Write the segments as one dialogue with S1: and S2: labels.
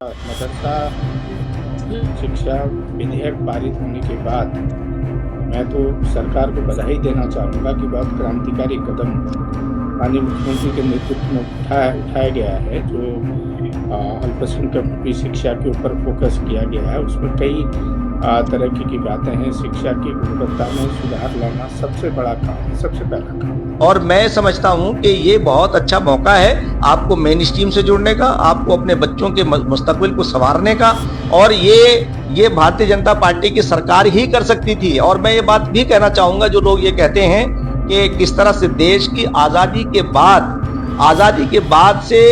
S1: मदरसा शिक्षा विधेयक पारित होने के बाद मैं तो सरकार को बधाई देना चाहूँगा कि बहुत क्रांतिकारी कदम माननीय मुख्यमंत्री के नेतृत्व में उठाया गया है। जो अल्पसंख्यक की शिक्षा के ऊपर फोकस किया गया है, उसमें कई तरह की बातें हैं। शिक्षा की गुणवत्ता में सुधार लाना सबसे बड़ा काम है, सबसे पहला काम।
S2: और मैं समझता हूं कि ये बहुत अच्छा मौका है आपको मेन स्ट्रीम से जुड़ने का, आपको अपने बच्चों के मुस्तकबिल को संवारने का। और ये भारतीय जनता पार्टी की सरकार ही कर सकती थी। और मैं ये बात भी कहना चाहूंगा, जो लोग ये कहते हैं कि किस तरह से देश की आजादी के बाद से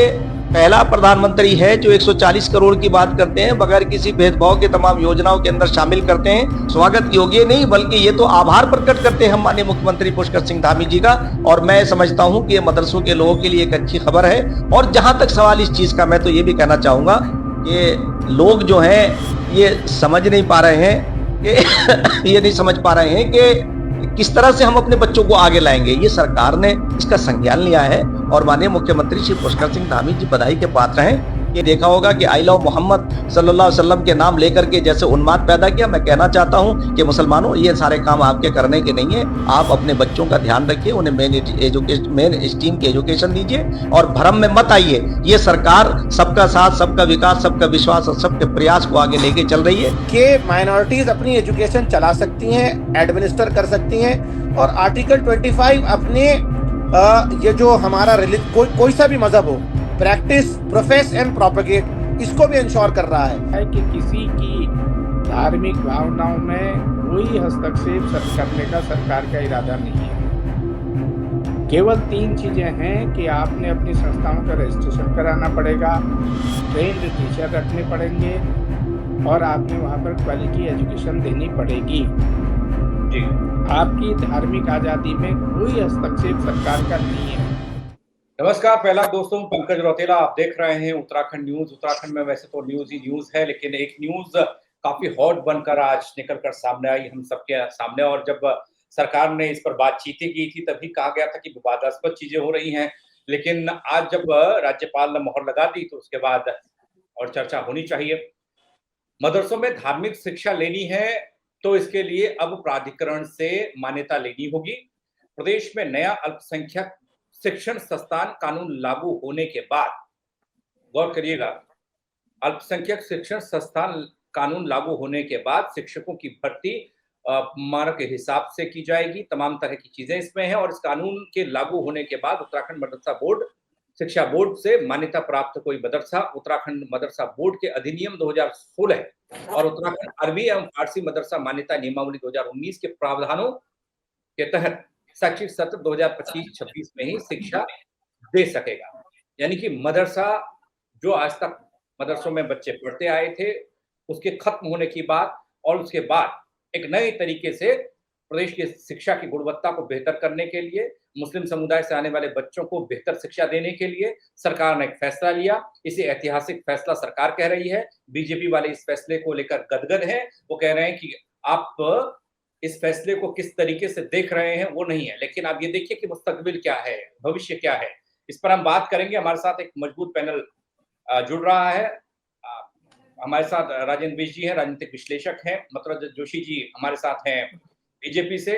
S2: पहला प्रधानमंत्री है जो 140 करोड़ की बात करते हैं, बगैर किसी भेदभाव के तमाम योजनाओं के अंदर शामिल करते हैं। स्वागत योग्य नहीं बल्कि ये तो आभार प्रकट करते हैं हम माननीय मुख्यमंत्री पुष्कर सिंह धामी जी का। और मैं समझता हूं कि ये मदरसों के लोगों के लिए एक अच्छी खबर है। और जहां तक सवाल इस चीज का, मैं तो ये भी कहना चाहूंगा कि लोग जो हैं ये समझ नहीं पा रहे हैं कि ये नहीं समझ पा रहे हैं कि किस तरह से हम अपने बच्चों को आगे लाएंगे। ये सरकार ने इसका संज्ञान लिया है और माननीय मुख्यमंत्री श्री पुष्कर सिंह धामी जी बधाई के पात्र हैं। ये देखा होगा कि आई लव मोहम्मद सल्लल्लाहु अलैहि वसल्लम के नाम लेकर के जैसे उन्माद पैदा किया। मैं कहना चाहता हूं कि मुसलमानों, ये सारे काम आपके करने के नहीं है। आप अपने बच्चों का ध्यान रखिए, उन्हें मेन स्ट्रीम की एजुकेशन दीजिए और भ्रम में मत आइए। ये सरकार सबका साथ, सबका विकास, सबका विश्वास और सबके प्रयास को आगे लेके चल रही है
S3: कि माइनॉरिटीज अपनी एजुकेशन चला सकती हैं, एडमिनिस्टर कर सकती हैं। और आर्टिकल 25 अपने ये जो हमारा कोई सा भी मजहब हो, प्रैक्टिस, प्रोफेस एंड प्रोपेगेट, इसको भी इंश्योर कर रहा है
S1: कि किसी की धार्मिक भावनाओं में कोई हस्तक्षेप करने का सरकार का इरादा नहीं है। केवल 3 चीजें हैं कि आपने अपनी संस्थाओं का रजिस्ट्रेशन कराना पड़ेगा, ट्रेंड टीचर रखने पड़ेंगे और आपने वहाँ पर क्वालिटी एजुकेशन देनी पड़ेगी।
S4: जी,
S1: आपकी धार्मिक आजादी में कोई हस्तक्षेप सरकार का नहीं है।
S4: नमस्कार, पहला दोस्तों, पंकज रौतेला, आप देख रहे हैं उत्तराखंड न्यूज। उत्तराखंड में वैसे तो न्यूज ही न्यूज है, लेकिन एक न्यूज काफी हॉट बनकर आज निकलकर सामने आई हम सबके सामने। और जब सरकार ने इस पर बातचीतें की थी तभी कहा गया था कि विवादास्पद चीजें हो रही हैं, लेकिन आज जब राज्यपाल ने मोहर लगा दी तो उसके बाद और चर्चा होनी चाहिए। मदरसों में धार्मिक शिक्षा लेनी है तो इसके लिए अब प्राधिकरण से मान्यता लेनी होगी। प्रदेश में नया अल्पसंख्यक शिक्षण संस्थान कानून लागू होने के बाद, गौर करिएगा, अल्पसंख्यक शिक्षण संस्थान कानून लागू होने के बाद शिक्षकों की भर्ती मानक के हिसाब से की जाएगी। तमाम तरह की चीजें इसमें हैं। और इस कानून के लागू होने के बाद उत्तराखंड मदरसा बोर्ड, शिक्षा बोर्ड से मान्यता प्राप्त कोई मदरसा उत्तराखंड मदरसा बोर्ड के अधिनियम 2016 और उत्तराखंड अरबी एवं फारसी मदरसा मान्यता नियमावली 2019 के प्रावधानों के तहत शैक्षिक सत्र 2025-26 में ही शिक्षा दे सकेगा। यानी कि मदरसा, जो आज तक मदरसों में बच्चे पढ़ते आए थे, उसके खत्म होने की बात और उसके बाद एक नए तरीके से प्रदेश की शिक्षा की गुणवत्ता को बेहतर करने के लिए, मुस्लिम समुदाय से आने वाले बच्चों को बेहतर शिक्षा देने के लिए सरकार ने एक फैसला लिया। इसे ऐतिहासिक फैसला सरकार कह रही है। बीजेपी वाले इस फैसले को लेकर गदगद हैं। वो कह रहे हैं कि आप इस फैसले को किस तरीके से देख रहे हैं वो नहीं है, लेकिन आप ये देखिए कि मुस्तकबिल क्या है, भविष्य क्या है। इस पर हम बात करेंगे। हमारे साथ एक मजबूत पैनल जुड़ रहा है। हमारे साथ राजेंद्र बिष्ट जी हैं, राजनीतिक विश्लेषक हैं। मतरद जोशी जी हमारे साथ हैं बीजेपी से।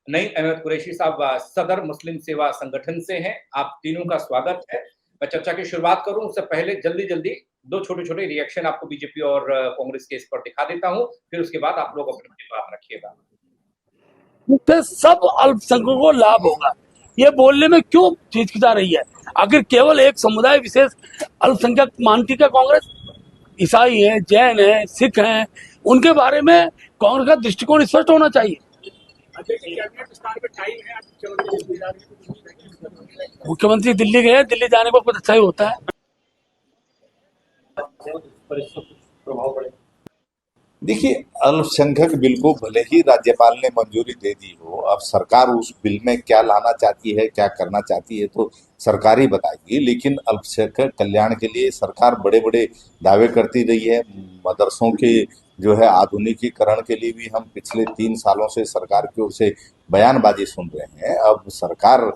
S4: नईम अहमद कुरैशी साहब सदर मुस्लिम सेवा संगठन से हैं। आप तीनों का स्वागत है। मैं चर्चा की शुरुआत करूं उससे पहले जल्दी 2 छोटे रिएक्शन आपको बीजेपी और कांग्रेस के इस पर दिखा देता हूं, फिर उसके बाद आप लोग अपनी बात रखिएगा।
S5: सब अल्पसंख्यकों को लाभ होगा, ये बोलने में क्यों हिचकिचा रही है? आखिर केवल एक समुदाय विशेष अल्पसंख्यक मानती है कांग्रेस? ईसाई हैं, जैन हैं, सिख हैं, उनके बारे में कांग्रेस का दृष्टिकोण स्पष्ट होना चाहिए। मुख्यमंत्री दिल्ली गए, दिल्ली जाने को कुछ अच्छा ही होता है।
S6: देखिए, अल्पसंख्यक बिल को भले ही राज्यपाल ने मंजूरी दे दी हो, अब सरकार उस बिल में क्या लाना चाहती है, क्या करना चाहती है तो सरकार ही बताएगी। लेकिन अल्पसंख्यक कल्याण के लिए सरकार बड़े बड़े दावे करती रही है। मदरसों के जो है आधुनिकीकरण के लिए भी हम पिछले 3 सालों से सरकार की ओर से बयानबाजी सुन रहे हैं। अब सरकार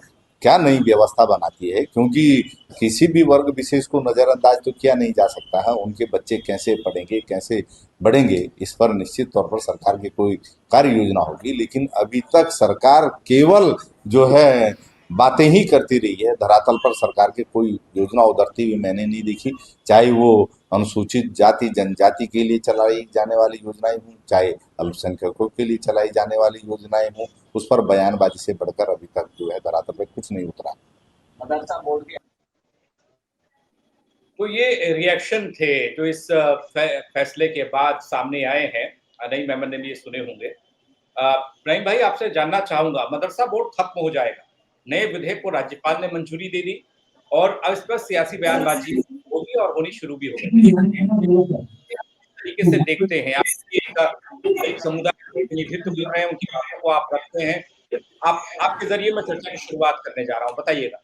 S6: क्या नई व्यवस्था बनाती है, क्योंकि किसी भी वर्ग विशेष को नजरअंदाज तो किया नहीं जा सकता है। उनके बच्चे कैसे पढ़ेंगे, कैसे बढ़ेंगे, इस पर निश्चित तौर पर सरकार की कोई कार्य योजना होगी। लेकिन अभी तक सरकार केवल जो है बातें ही करती रही है, धरातल पर सरकार की कोई योजना उतरती हुई मैंने नहीं देखी। चाहे वो अनुसूचित जाति जनजाति के लिए चलाई जाने वाली योजनाएं हों, चाहे अल्पसंख्यकों के लिए चलाई जाने वाली योजनाएं हों, उस पर बयानबाजी से बढ़कर अभी तक जो है धरातल पर कुछ नहीं उतरा।
S4: तो ये रिएक्शन थे जो इस फैसले के बाद सामने आए हैं। नईम अहमद ने भी ये सुने होंगे। नईम भाई, आपसे जानना चाहूंगा, मदरसा बोर्ड खत्म हो जाएगा, नए विधेयक को राज्यपाल ने मंजूरी दे दी और अब इस पर सियासी बयानबाजी होगी और होनी शुरू भी होगी। तरीके से देखते हैं आप, एक समुदाय का प्रतिनिधित्व कर रहे हैं, उनकी बातों को आप रखते हैं। आपके जरिए मैं चर्चा की शुरुआत करने जा रहा हूं, बताइएगा।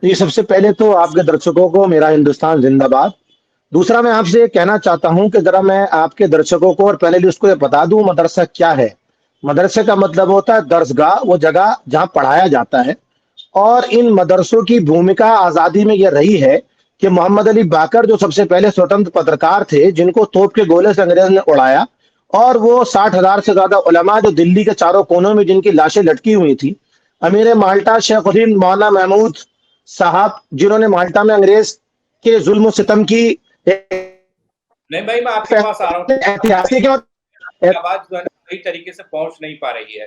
S3: ये सबसे पहले तो आपके दर्शकों को मेरा हिंदुस्तान जिंदाबाद। दूसरा, मैं आपसे ये कहना चाहता हूं कि जरा मैं आपके दर्शकों को और पैनलिस्ट को ये बता दूं मदरसा क्या है। मदरसे का मतलब होता है दरसगाह, वो जगह जहां पढ़ाया जाता है। और इन मदरसों की भूमिका आजादी में ये रही है कि मोहम्मद अली बाकर जो सबसे पहले स्वतंत्र पत्रकार थे, जिनको तोप के गोले से अंग्रेज ने उड़ाया, और वो 60,000 से ज्यादा उलमा जो दिल्ली के चारों कोनों में जिनकी लाशें लटकी हुई थी, अमीर माल्टा शेखुद्दीन मौलाना महमूद साहब, जिन्होंने माल्टा में अंग्रेज के जुल्म सितम की
S4: नहीं भाई, मैं आपके पास आ रहा हूँ।
S3: ऐतिहासिक
S4: आवाज जो है सही तरीके से पहुंच नहीं पा रही है।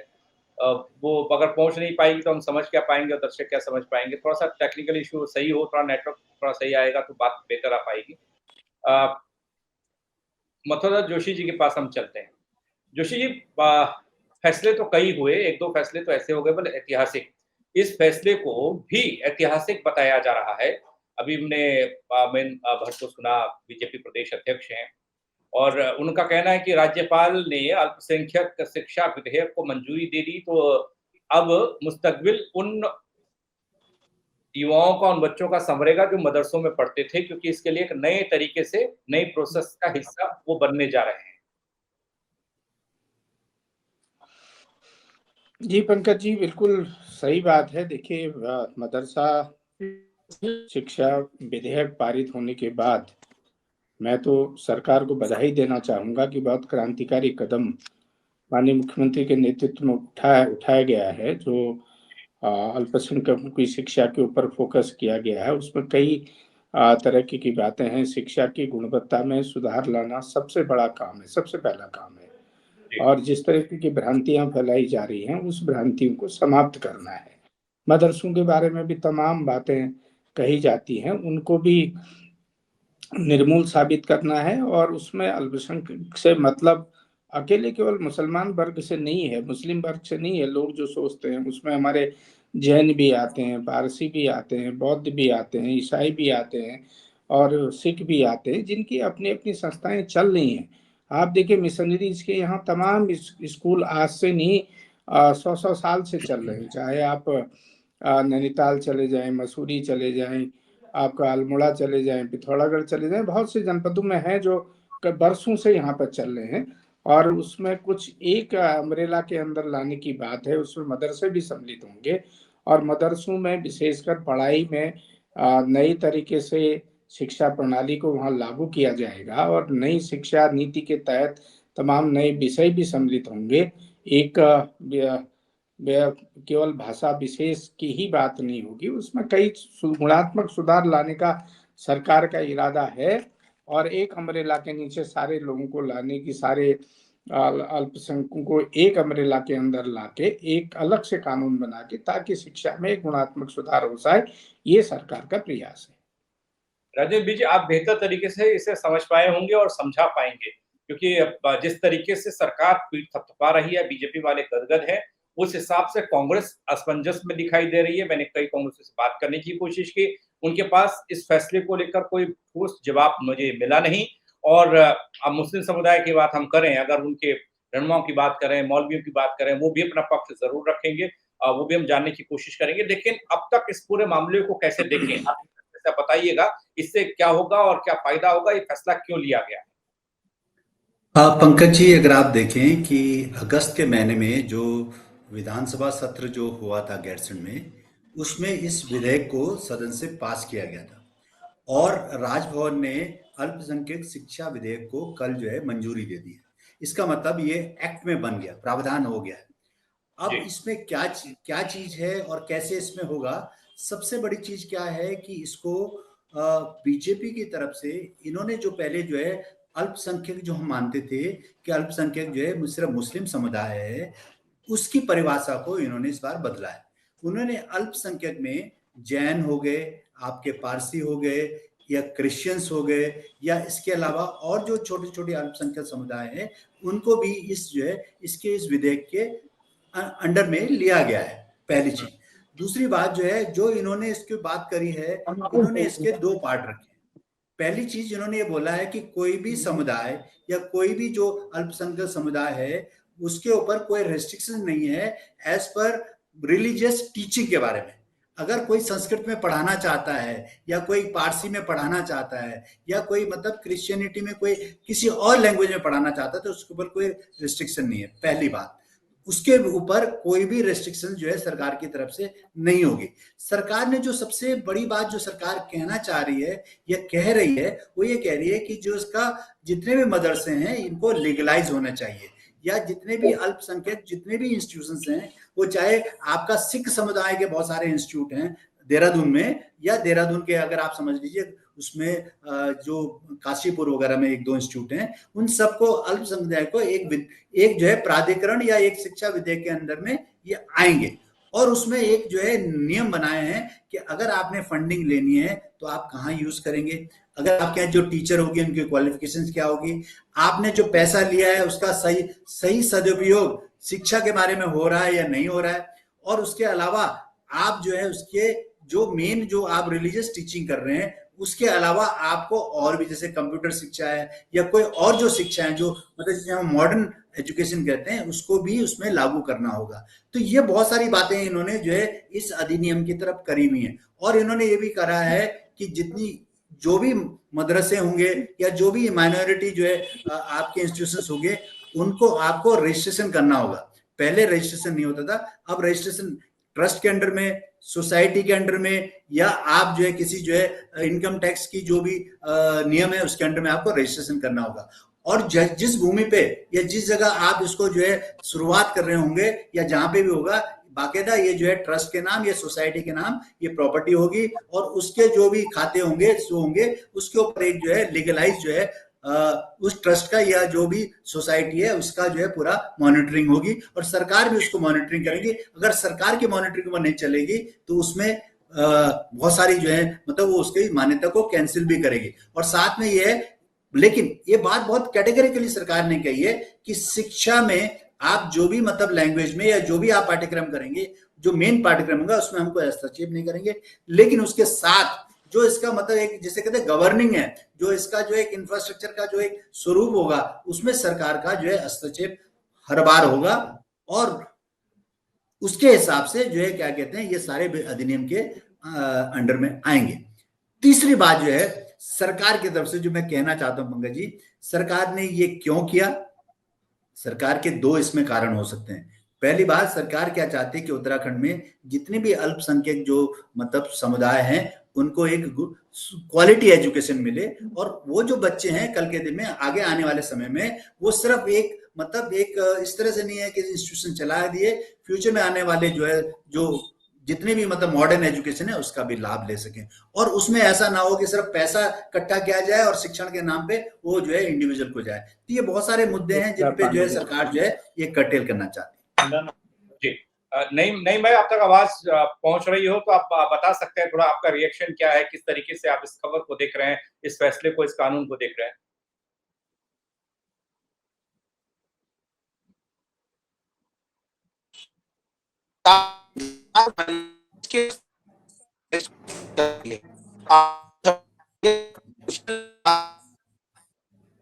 S4: वो अगर पहुंच नहीं पाएगी तो हम समझ क्या पाएंगे और दर्शक क्या समझ पाएंगे। थोड़ा सा टेक्निकल इशू सही हो, थोड़ा नेटवर्क थोड़ा सही आएगा तो बात बेहतर आ पाएगी। मथुरा जोशी जी के पास हम चलते हैं। जोशी जी, फैसले तो कई हुए, एक दो फैसले तो ऐसे हो गए बल्कि ऐतिहासिक। इस फैसले को भी ऐतिहासिक बताया जा रहा है। अभी हमने भट्ट को सुना, बीजेपी प्रदेश अध्यक्ष हैं, और उनका कहना है कि राज्यपाल ने अल्पसंख्यक शिक्षा विधेयक को मंजूरी दे दी, तो अब मुस्तकबिल उन युवाओं का, उन बच्चों का संवरेगा जो मदरसों में पढ़ते थे, क्योंकि इसके लिए एक नए तरीके से नई प्रोसेस का हिस्सा वो बनने जा रहे हैं।
S1: जी पंकज जी, बिल्कुल सही बात है। देखिए, मदरसा शिक्षा विधेयक पारित होने के बाद मैं तो सरकार को बधाई देना चाहूंगा कि बहुत क्रांतिकारी कदम माननीय मुख्यमंत्री के नेतृत्व में उठाया गया है। जो अल्पसंख्यकों की शिक्षा के ऊपर फोकस किया गया है, उसमें कई तरह की बातें हैं। शिक्षा की गुणवत्ता में सुधार लाना सबसे बड़ा काम है, सबसे पहला काम है। और जिस तरह की भ्रांतियां फैलाई जा रही हैं, उस भ्रांतियों को समाप्त करना है। मदरसों के बारे में भी तमाम बातें कही जाती हैं, उनको भी निर्मूल साबित करना है। और उसमें अल्पसंख्यक से मतलब अकेले केवल मुसलमान वर्ग से नहीं है, मुस्लिम वर्ग से नहीं है। लोग जो सोचते हैं, उसमें हमारे जैन भी आते हैं, पारसी भी आते हैं, बौद्ध भी आते हैं, ईसाई भी आते हैं और सिख भी आते हैं, जिनकी अपनी अपनी संस्थाएं चल रही हैं। आप देखिए, मिशनरीज के यहाँ तमाम स्कूल आज से नहीं 100 साल से चल रहे हैं। चाहे आप नैनीताल चले जाएं, मसूरी चले जाएं, आपका अल्मोड़ा चले जाएं, पिथौरागढ़ चले जाएं, बहुत से जनपदों में हैं जो बरसों से यहाँ पर चल रहे हैं। और उसमें कुछ एक अम्ब्रेला के अंदर लाने की बात है, उसमें मदरसे भी सम्मिलित होंगे और मदरसों में विशेषकर पढ़ाई में नई तरीके से शिक्षा प्रणाली को वहाँ लागू किया जाएगा और नई शिक्षा नीति के तहत तमाम नए विषय भी सम्मिलित होंगे। एक केवल भाषा विशेष की ही बात नहीं होगी, उसमें कई गुणात्मक सुधार लाने का सरकार का इरादा है। और एक अम्ब्रेला के नीचे सारे लोगों को लाने की, सारे अल्पसंख्यकों को एक अम्ब्रेला के अंदर लाके एक अलग से कानून बना के, ताकि शिक्षा में गुणात्मक सुधार हो जाए, ये सरकार का प्रयास है।
S4: राजेंद्र जी, आप बेहतर तरीके से इसे समझ पाए होंगे और समझा पाएंगे, क्योंकि जिस तरीके से सरकार पीठ थपथपा रही है, बीजेपी वाले गदगद है, उस हिसाब से कांग्रेस असमंजस में दिखाई दे रही है। मैंने कई कांग्रेस से बात करने की कोशिश की, उनके पास इस फैसले को लेकर कोई ठोस जवाब मुझे मिला नहीं। और अब मुस्लिम समुदाय की बात हम करें, अगर उनके रहनुमाओं की बात करें, मौलवियों की बात करें, वो भी अपना पक्ष जरूर रखेंगे, वो भी हम जानने की कोशिश करेंगे। लेकिन अब तक इस पूरे मामले को कैसे देखें, आप बताइएगा, इससे क्या होगा और क्या फायदा होगा, ये फैसला क्यों लिया गया है?
S7: पंकज जी, अगर आप देखें कि अगस्त के महीने में जो विधानसभा सत्र जो हुआ था गैरसैंण में, उसमें इस विधेयक को सदन से पास किया गया था और राजभवन ने अल्पसंख्यक शिक्षा विधेयक को कल जो है मंजूरी दे दी है। इसका मतलब ये एक्ट में बन गया, प्रावधान हो गया है। अब
S4: जी।
S7: इसमें क्या चीज है और कैसे इसमें होगा? सबसे बड़ी चीज क्या है कि इसको बीजेपी की तरफ से इन्होंने जो पहले जो है अल्पसंख्यक जो हम मानते थे कि अल्पसंख्यक जो है सिर्फ मुस्लिम समुदाय है, उसकी परिभाषा को इन्होंने इस बार बदला है। उन्होंने अल्पसंख्यक में जैन हो गए, आपके पारसी हो गए या क्रिश्चियंस हो गए या इसके अलावा और जो छोटे छोटे अल्पसंख्यक समुदाय हैं, उनको भी इस जो है इसके इस विधेयक के अंडर में लिया गया है। पहली चीज। दूसरी बात जो है, जो इन्होंने इसकी बात करी है, इन्होंने इसके दो पार्ट रखे। पहली चीज इन्होंने ये बोला है कि कोई भी समुदाय या कोई भी जो अल्पसंख्यक समुदाय है, उसके ऊपर कोई रेस्ट्रिक्शन नहीं है एज पर रिलीजियस टीचिंग के बारे में। अगर कोई संस्कृत में पढ़ाना चाहता है या कोई पारसी में पढ़ाना चाहता है या कोई मतलब क्रिश्चियनिटी में कोई किसी और लैंग्वेज में पढ़ाना चाहता है, तो उसके ऊपर कोई रेस्ट्रिक्शन नहीं है। पहली बात, उसके ऊपर कोई भी रेस्ट्रिक्शन जो है सरकार की तरफ से नहीं होगी। सरकार ने जो सबसे बड़ी बात जो सरकार कहना चाह रही है या कह रही है, वो ये कह रही है कि जो इसका जितने भी मदरसे हैं, इनको लीगलाइज होना चाहिए, या जितने भी अल्पसंख्यक जितने भी इंस्टीट्यूशंस हैं, वो चाहे आपका सिख समुदाय के बहुत सारे इंस्टीट्यूट हैं देहरादून में, या देहरादून के अगर आप समझ लीजिए उसमें जो काशीपुर वगैरह में एक दो इंस्टीट्यूट हैं, उन सबको अल्पसंख्यक को एक जो है प्राधिकरण या एक शिक्षा विधेयक के अंदर में ये आएंगे। और उसमें एक जो है नियम बनाए हैं कि अगर आपने फंडिंग लेनी है तो आप कहाँ यूज करेंगे, अगर आपके यहाँ जो टीचर होगी उनकी क्वालिफिकेशंस क्या होगी, आपने जो पैसा लिया है उसका सही सदुपयोग शिक्षा के बारे में हो रहा है या नहीं हो रहा है। और उसके अलावा आप जो है उसके जो मेन जो आप रिलीजियस टीचिंग कर रहे हैं, उसके अलावा आपको और भी जैसे कंप्यूटर शिक्षा है या कोई और जो शिक्षा है जो मतलब जिसे हम मॉडर्न एजुकेशन कहते हैं, उसको भी उसमें लागू करना होगा। तो ये बहुत सारी बातें इन्होंने जो है इस अधिनियम की तरफ करी हुई हैं। और इन्होंने ये भी करा है कि जितनी जो भी मदरसे होंगे या जो भी माइनॉरिटी जो है आपके इंस्टीट्यूशंस होंगे, उनको आपको रजिस्ट्रेशन करना होगा। पहले रजिस्ट्रेशन नहीं होता था, अब रजिस्ट्रेशन ट्रस्ट के अंडर में, सोसाइटी के अंडर में, या आप जो है किसी जो है इनकम टैक्स की जो भी नियम है उसके अंडर में आपको रजिस्ट्रेशन करना होगा। और जिस भूमि पे या जिस जगह आप इसको जो है शुरुआत कर रहे होंगे या जहां पे भी होगा, बाकायदा ये जो है ट्रस्ट के नाम या सोसाइटी के नाम ये प्रॉपर्टी होगी, और उसके जो भी खाते होंगे जो होंगे उसके ऊपर एक जो है लीगलाइज जो है उस ट्रस्ट का या जो भी सोसाइटी है उसका जो है पूरा मॉनिटरिंग होगी, और सरकार भी उसको मॉनिटरिंग करेगी। अगर सरकार की मॉनिटरिंग में नहीं चलेगी तो उसमें बहुत सारी जो है मतलब वो उसकी मान्यता को कैंसिल भी करेगी। और साथ में ये है, लेकिन ये बात बहुत कैटेगरिकली सरकार ने कही है कि शिक्षा में आप जो भी मतलब लैंग्वेज में या जो भी आप पाठ्यक्रम करेंगे, जो मेन पाठ्यक्रम होगा उसमें हमको हस्तक्षेप नहीं करेंगे, लेकिन उसके साथ जो इसका मतलब एक जिसे कहते हैं गवर्निंग है, जो इसका जो एक इंफ्रास्ट्रक्चर का जो एक स्वरूप होगा, उसमें सरकार का जो है हस्तक्षेप हर बार होगा, और उसके हिसाब से जो है क्या कहते हैं ये सारे अधिनियम के अंडर में आएंगे। तीसरी बात जो है सरकार की तरफ से जो मैं कहना चाहता हूं पंकज जी, सरकार ने ये क्यों किया? सरकार के दो इसमें कारण हो सकते हैं। पहली बात, सरकार क्या चाहती है कि उत्तराखंड में जितने भी अल्पसंख्यक जो मतलब समुदाय हैं उनको एक क्वालिटी एजुकेशन मिले, और वो जो बच्चे हैं कल के दिन में आगे आने वाले समय में वो सिर्फ एक मतलब एक इस तरह से नहीं है कि इंस्टीट्यूशन चला दिए, फ्यूचर में आने वाले जो है जो जितने भी मतलब मॉडर्न एजुकेशन है उसका भी लाभ ले सकें, और उसमें ऐसा ना हो कि सिर्फ पैसा इकट्ठा किया जाए और शिक्षण के नाम पे वो जो है इंडिविजुअल को जाए। तो ये बहुत सारे मुद्दे हैं जिन पे जो है सरकार जो है ये कर्टेल करना चाहती है।
S4: जी नहीं मैं आप तक आवाज पहुंच रही हो तो आप बता सकते हैं थोड़ा आपका रिएक्शन क्या है, किस तरीके से आप इस खबर को देख रहे हैं, इस फैसले को, इस कानून को देख रहे हैं?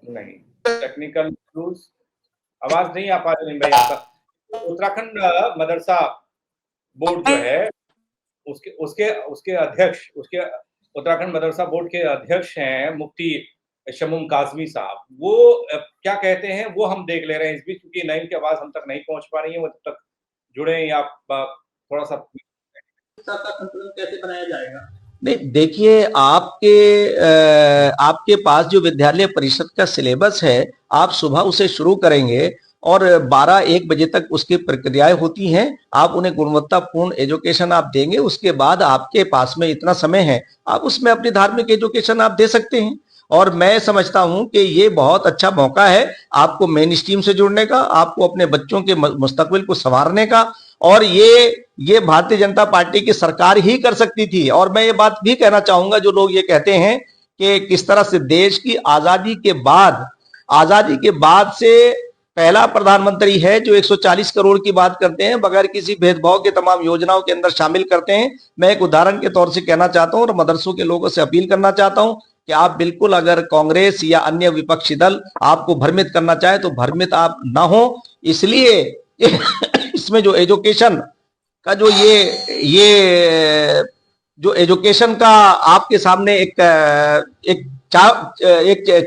S4: नहीं, टेक्निकल इश्यूज, आवाज नहीं आ पा रही भाई आपका। उत्तराखंड मदरसा बोर्ड जो है उसके अध्यक्ष, उसके उत्तराखंड मदरसा बोर्ड के अध्यक्ष हैं मुफ्ती शमूम काजमी साहब। वो क्या कहते हैं वो हम देख ले रहे हैं इस बीच, क्योंकि नईम की आवाज हम तक नहीं पहुंच पा रही है, वो तब तक जुड़े या थोड़ा सा
S2: कैसे बनाया जाएगा? नहीं, देखिए आपके पास जो विद्यालय परिषद का सिलेबस है, आप सुबह उसे शुरू करेंगे और 12-1 बजे तक उसकी प्रक्रियाएं होती हैं। आप उन्हें गुणवत्तापूर्ण एजुकेशन आप देंगे, उसके बाद आपके पास में इतना समय है, आप उसमें अपनी धार्मिक एजुकेशन आप दे सकते हैं। और मैं समझता हूं कि ये बहुत अच्छा मौका है आपको मेन स्ट्रीम से जुड़ने का, आपको अपने बच्चों के मुस्तकबिल को संवारने का। और ये भारतीय जनता पार्टी की सरकार ही कर सकती थी। और मैं ये बात भी कहना चाहूंगा, जो लोग ये कहते हैं कि किस तरह से देश की आजादी के बाद से पहला प्रधानमंत्री है जो 140 करोड़ की बात करते हैं, बगैर किसी भेदभाव के तमाम योजनाओं के अंदर शामिल करते हैं। मैं एक उदाहरण के तौर से कहना चाहता हूं और मदरसों के लोगों से अपील करना चाहता हूं कि आप बिल्कुल, अगर कांग्रेस या अन्य विपक्षी दल आपको भ्रमित करना चाहे तो भ्रमित आप ना हो। इसलिए इसमें जो एजुकेशन का जो एजुकेशन का आपके सामने एक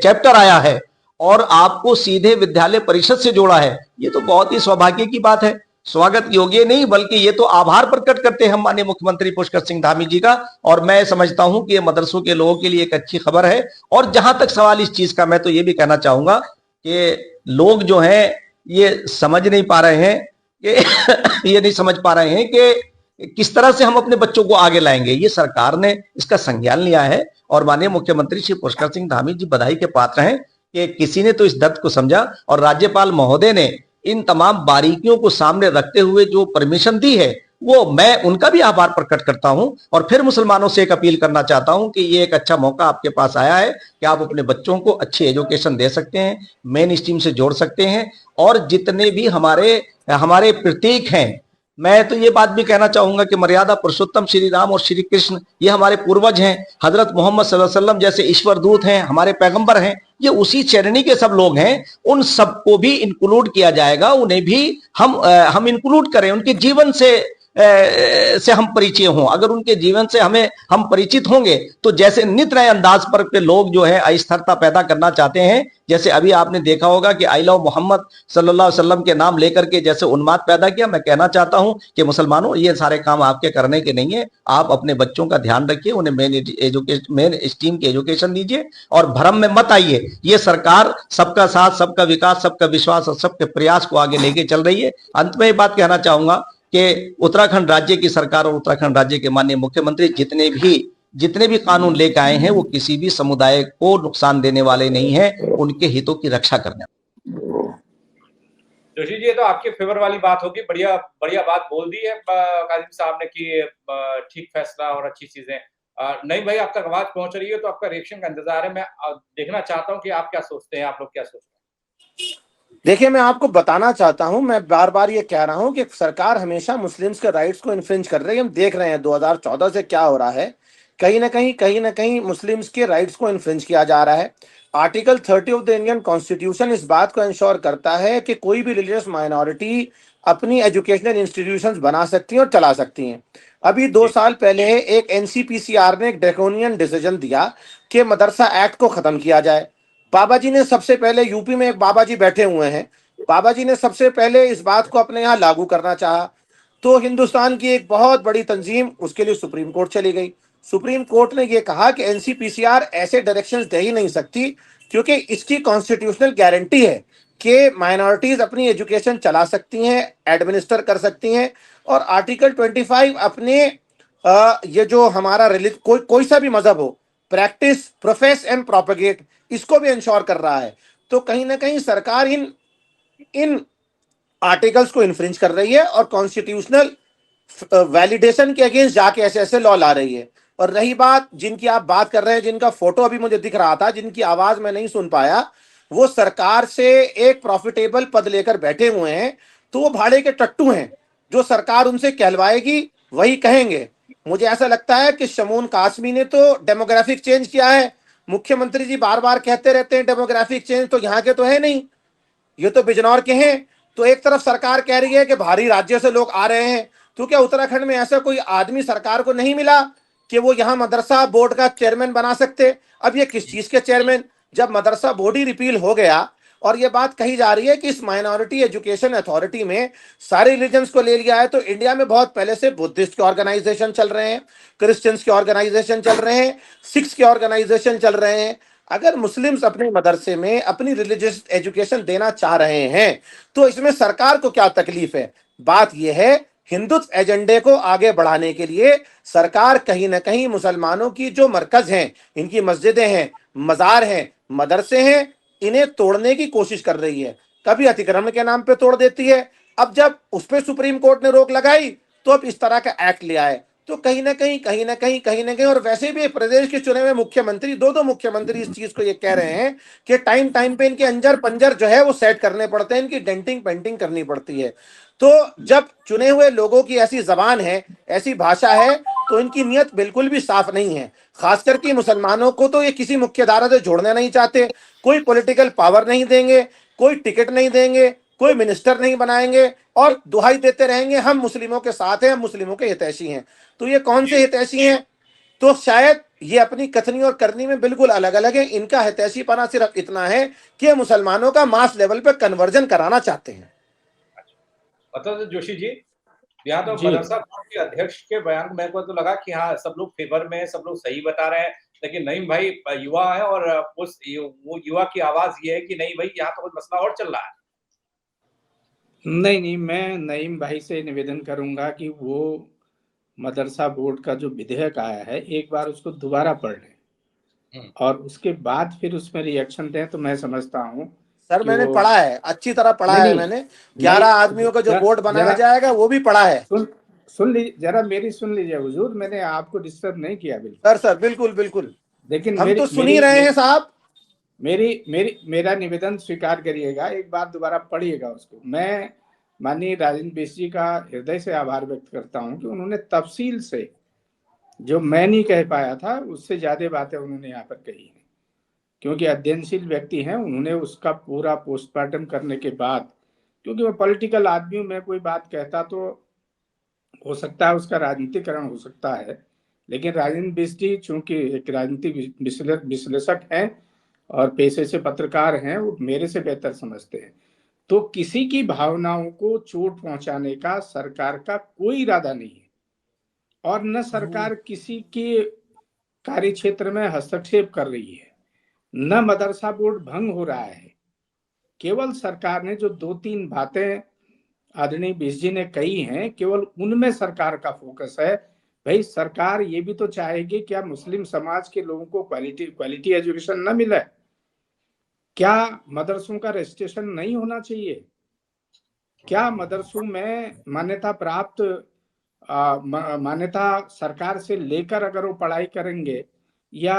S2: चैप्टर आया है और आपको सीधे विद्यालय परिषद से जोड़ा है, ये तो बहुत ही सौभाग्य की बात है, स्वागत योग्य नहीं बल्कि ये तो आभार प्रकट करते हैं हम माननीय मुख्यमंत्री पुष्कर सिंह धामी जी का। और मैं समझता हूं कि ये मदरसों के लोगों के लिए एक अच्छी खबर है। और जहां तक सवाल इस चीज का, मैं तो ये भी कहना चाहूंगा कि लोग जो हैं ये समझ नहीं पा रहे हैं कि ये नहीं समझ पा रहे हैं कि किस तरह से हम अपने बच्चों को आगे लाएंगे। ये सरकार ने इसका संज्ञान लिया है और माननीय मुख्यमंत्री श्री पुष्कर सिंह धामी जी बधाई के पात्र हैं कि किसी ने तो इस दर्द को समझा और राज्यपाल महोदय ने इन तमाम बारीकियों को सामने रखते हुए जो परमिशन दी है, वो मैं उनका भी आभार प्रकट करता हूं। और फिर मुसलमानों से एक अपील करना चाहता हूं कि ये एक अच्छा मौका आपके पास आया है कि आप अपने बच्चों को अच्छी एजुकेशन दे सकते हैं, मेन स्ट्रीम से जोड़ सकते हैं। और जितने भी हमारे प्रतीक हैं, मैं तो ये बात भी कहना चाहूंगा कि मर्यादा पुरुषोत्तम श्री राम और श्री कृष्ण ये हमारे पूर्वज हैं। हजरत मोहम्मद सल्लल्लाहु अलैहि वसल्लम जैसे ईश्वर दूत हैं, हमारे पैगंबर हैं, ये उसी श्रेणी के सब लोग हैं। उन सबको भी इंक्लूड किया जाएगा, उन्हें भी हम इंक्लूड करें, उनके जीवन से हम परिचय हों। अगर उनके जीवन से हम परिचित होंगे तो जैसे नित नए अंदाज पर के लोग जो है अस्थिरता पैदा करना चाहते हैं, जैसे अभी आपने देखा होगा कि आई लव मोहम्मद सल्लल्लाहु अलैहि वसल्लम के नाम लेकर के जैसे उन्माद पैदा किया। मैं कहना चाहता हूं कि मुसलमानों, ये सारे काम आपके करने के नहीं है। आप अपने बच्चों का ध्यान रखिए, उन्हें मेन स्ट्रीम की एजुकेशन दीजिए और भ्रम में मत आइए। ये सरकार सबका साथ, सबका विकास, सबका विश्वास और सबके प्रयास को आगे लेके चल रही है। अंत में ये बात कहना चाहूंगा कि उत्तराखंड राज्य की सरकार और उत्तराखंड राज्य के माननीय मुख्यमंत्री जितने भी कानून लेकर आए हैं, वो किसी भी समुदाय को नुकसान देने वाले नहीं हैं, उनके हितों की रक्षा करने।
S4: जोशी जी, ये तो आपके फेवर वाली बात होगी, बढ़िया बात बोल दी है काजिम साहब ने कि ठीक फैसला और अच्छी चीजें। नहीं भाई, आप तक आवाज पहुंच रही है तो आपका रिएक्शन का इंतजार है। मैं देखना चाहता हूं कि आप क्या सोचते हैं, आप लोग क्या सोचते हैं।
S3: देखिए, मैं आपको बताना चाहता हूं, मैं बार बार ये कह रहा हूं कि सरकार हमेशा मुस्लिम्स के राइट्स को इन्फ्रिंज कर रही है। हम देख रहे हैं 2014 से क्या हो रहा है, कहीं ना कहीं मुस्लिम्स के राइट्स को इन्फ्रिंज किया जा रहा है। Article 30 of the Indian constitution इस बात को इंश्योर करता है कि कोई भी रिलीजियस माइनॉरिटी अपनी एजुकेशनल इंस्टीट्यूशंस बना सकती हैं और चला सकती हैं। अभी 2 साल पहले एक एनसीपीसीआर ने एक ड्रैकोनियन डिसीजन दिया कि मदरसा एक्ट को खत्म किया जाए। बाबा जी ने सबसे पहले, यूपी में एक बाबा जी बैठे हुए हैं, बाबा जी ने सबसे पहले इस बात को अपने यहाँ लागू करना चाहा तो हिंदुस्तान की एक बहुत बड़ी तंजीम उसके लिए सुप्रीम कोर्ट चली गई। सुप्रीम कोर्ट ने यह कहा कि एनसीपीसीआर ऐसे डायरेक्शंस दे ही नहीं सकती क्योंकि इसकी कॉन्स्टिट्यूशनल गारंटी है कि माइनॉरिटीज अपनी एजुकेशन चला सकती हैं, एडमिनिस्टर कर सकती हैं। और आर्टिकल 25 अपने ये जो हमारा कोई सा भी मजहब हो, प्रैक्टिस, प्रोफेस एंड प्रोपेगेट, इसको भी इंश्योर कर रहा है। तो कहीं ना कहीं सरकार इन आर्टिकल्स को इन्फ्रिंज कर रही है और कॉन्स्टिट्यूशनल वैलिडेशन के अगेंस्ट जाके ऐसे लॉ ला रही है। और रही बात जिनकी आप बात कर रहे हैं, जिनका फोटो अभी मुझे दिख रहा था, जिनकी आवाज मैं नहीं सुन पाया, वो सरकार से एक प्रॉफिटेबल पद लेकर बैठे हुए हैं, तो वो भाड़े के टट्टू हैं। जो सरकार उनसे कहलवाएगी वही कहेंगे। मुझे ऐसा लगता है कि शमून कासमी ने तो डेमोग्राफिक चेंज किया है। मुख्यमंत्री जी बार बार कहते रहते हैं डेमोग्राफिक चेंज, तो यहाँ के तो है नहीं, ये तो बिजनौर के हैं। तो एक तरफ सरकार कह रही है कि बाहरी राज्य से लोग आ रहे हैं, तो क्या उत्तराखंड में ऐसा कोई आदमी सरकार को नहीं मिला कि वो यहाँ मदरसा बोर्ड का चेयरमैन बना सकते? अब ये किस चीज के चेयरमैन? जब मदरसा बोर्ड ही रिपील हो गया और ये बात कही जा रही है कि इस माइनॉरिटी एजुकेशन अथॉरिटी में सारे रिलीजन्स को ले लिया है। तो इंडिया में बहुत पहले से बुद्धिस्ट के ऑर्गेनाइजेशन चल रहे हैं, क्रिश्चियंस के ऑर्गेनाइजेशन चल रहे हैं, सिख्स के ऑर्गेनाइजेशन चल रहे हैं। अगर मुस्लिम्स अपने मदरसे में अपनी रिलीजियस एजुकेशन देना चाह रहे हैं तो इसमें सरकार को क्या तकलीफ है? बात यह है, हिंदुत्व एजेंडे को आगे बढ़ाने के लिए सरकार कहीं ना कहीं मुसलमानों की जो मरकज हैं, इनकी मस्जिदें हैं, मजार हैं, मदरसे हैं, इन्हें तोड़ने की कोशिश कर रही है। कभी अतिक्रमण के नाम पे तोड़ देती है, अब जब उस पर सुप्रीम कोर्ट ने रोक लगाई तो अब इस तरह का एक्ट लिया है। तो कहीं ना कहीं और वैसे भी प्रदेश के चुने हुए मुख्यमंत्री, दो मुख्यमंत्री इस चीज को ये कह रहे हैं कि टाइम टाइम पे इनके अंजर पंजर जो है वो सेट करने पड़ते हैं, इनकी डेंटिंग पेंटिंग करनी पड़ती है। तो जब चुने हुए लोगों की ऐसी जबान है, ऐसी भाषा है, तो इनकी नीयत बिल्कुल भी साफ नहीं है। खासकर कि मुसलमानों को तो ये किसी मुख्य धारा से जोड़ना नहीं चाहते, कोई पॉलिटिकल पावर नहीं देंगे, कोई टिकट नहीं देंगे, कोई मिनिस्टर नहीं बनाएंगे और दुहाई देते रहेंगे हम मुस्लिमों के साथ हैं, हम मुस्लिमों के हितैषी हैं। तो ये कौन से हितैषी हैं? तो शायद ये अपनी कथनी और करनी में बिल्कुल अलग अलग है। इनका हितैषीपना सिर्फ इतना है कि मुसलमानों का मास लेवल पे कन्वर्जन कराना चाहते हैं।
S4: मतलब जोशी जी, यहाँ तो
S1: जी।
S4: मदरसा बोर्ड के अध्यक्ष के बयान मेरे को तो लगा कि हाँ सब लोग फेवर में हैं, सब लोग सही बता रहे हैं, लेकिन नईम भाई युवा है और वो युवा की आवाज ये है कि नहीं भाई यहाँ तो कुछ मसला और चल रहा है।
S1: नहीं, मैं नईम भाई से निवेदन करूंगा कि वो मदरसा बोर्ड का जो विधेयक आया है एक बार उसको दोबारा पढ़ लें और उसके बाद फिर उसमें रिएक्शन दें। तो मैं समझता हूँ
S3: सर
S1: कि
S3: मैंने
S1: वो
S3: पढ़ा है, अच्छी तरह पढ़ा है
S1: नहीं
S3: मैंने। 11 आदमियों का जो बोर्ड बनाया जाएगा वो भी पढ़ा है।
S1: सुन लीजिए जरा, मेरी सुन लीजिए हुजूर, मैंने आपको डिस्टर्ब नहीं किया बिल्कुल।
S3: सर बिल्कुल बिल्कुल,
S1: लेकिन
S3: हम तो सुन ही रहे हैं साहब।
S1: मेरा निवेदन स्वीकार करिएगा, एक बार दोबारा पढ़िएगा उसको। मैं माननीय राजेंद्र बिष्ट जी का हृदय से आभार व्यक्त करता हूं कि उन्होंने तफसील से, जो मैं नहीं कह पाया था उससे ज्यादा बातें उन्होंने यहाँ पर कही हैं, क्योंकि अध्ययनशील व्यक्ति हैं। उन्होंने उसका पूरा पोस्टमार्टम करने के बाद, क्योंकि मैं पॉलिटिकल आदमी हूं, मैं कोई बात कहता तो हो सकता है उसका राजनीतिकरण हो सकता है, लेकिन राजेंद्र बिष्ट जी चूंकि एक राजनीतिक विश्लेषक हैं और पेशे से पत्रकार हैं, वो मेरे से बेहतर समझते हैं। तो किसी की भावनाओं को चोट पहुंचाने का सरकार का कोई इरादा नहीं है और न सरकार किसी के कार्य क्षेत्र में हस्तक्षेप कर रही है, न मदरसा बोर्ड भंग हो रहा है। केवल सरकार ने जो 2-3 बातें आदरणीय बिष्ट जी ने कही हैं, केवल उनमें सरकार का फोकस है। भाई सरकार ये भी तो चाहेगी क्या मुस्लिम समाज के लोगों को क्वालिटी एजुकेशन न मिले? क्या मदरसों का रजिस्ट्रेशन नहीं होना चाहिए? क्या मदरसों में मान्यता प्राप्त मान्यता सरकार से लेकर अगर वो पढ़ाई करेंगे या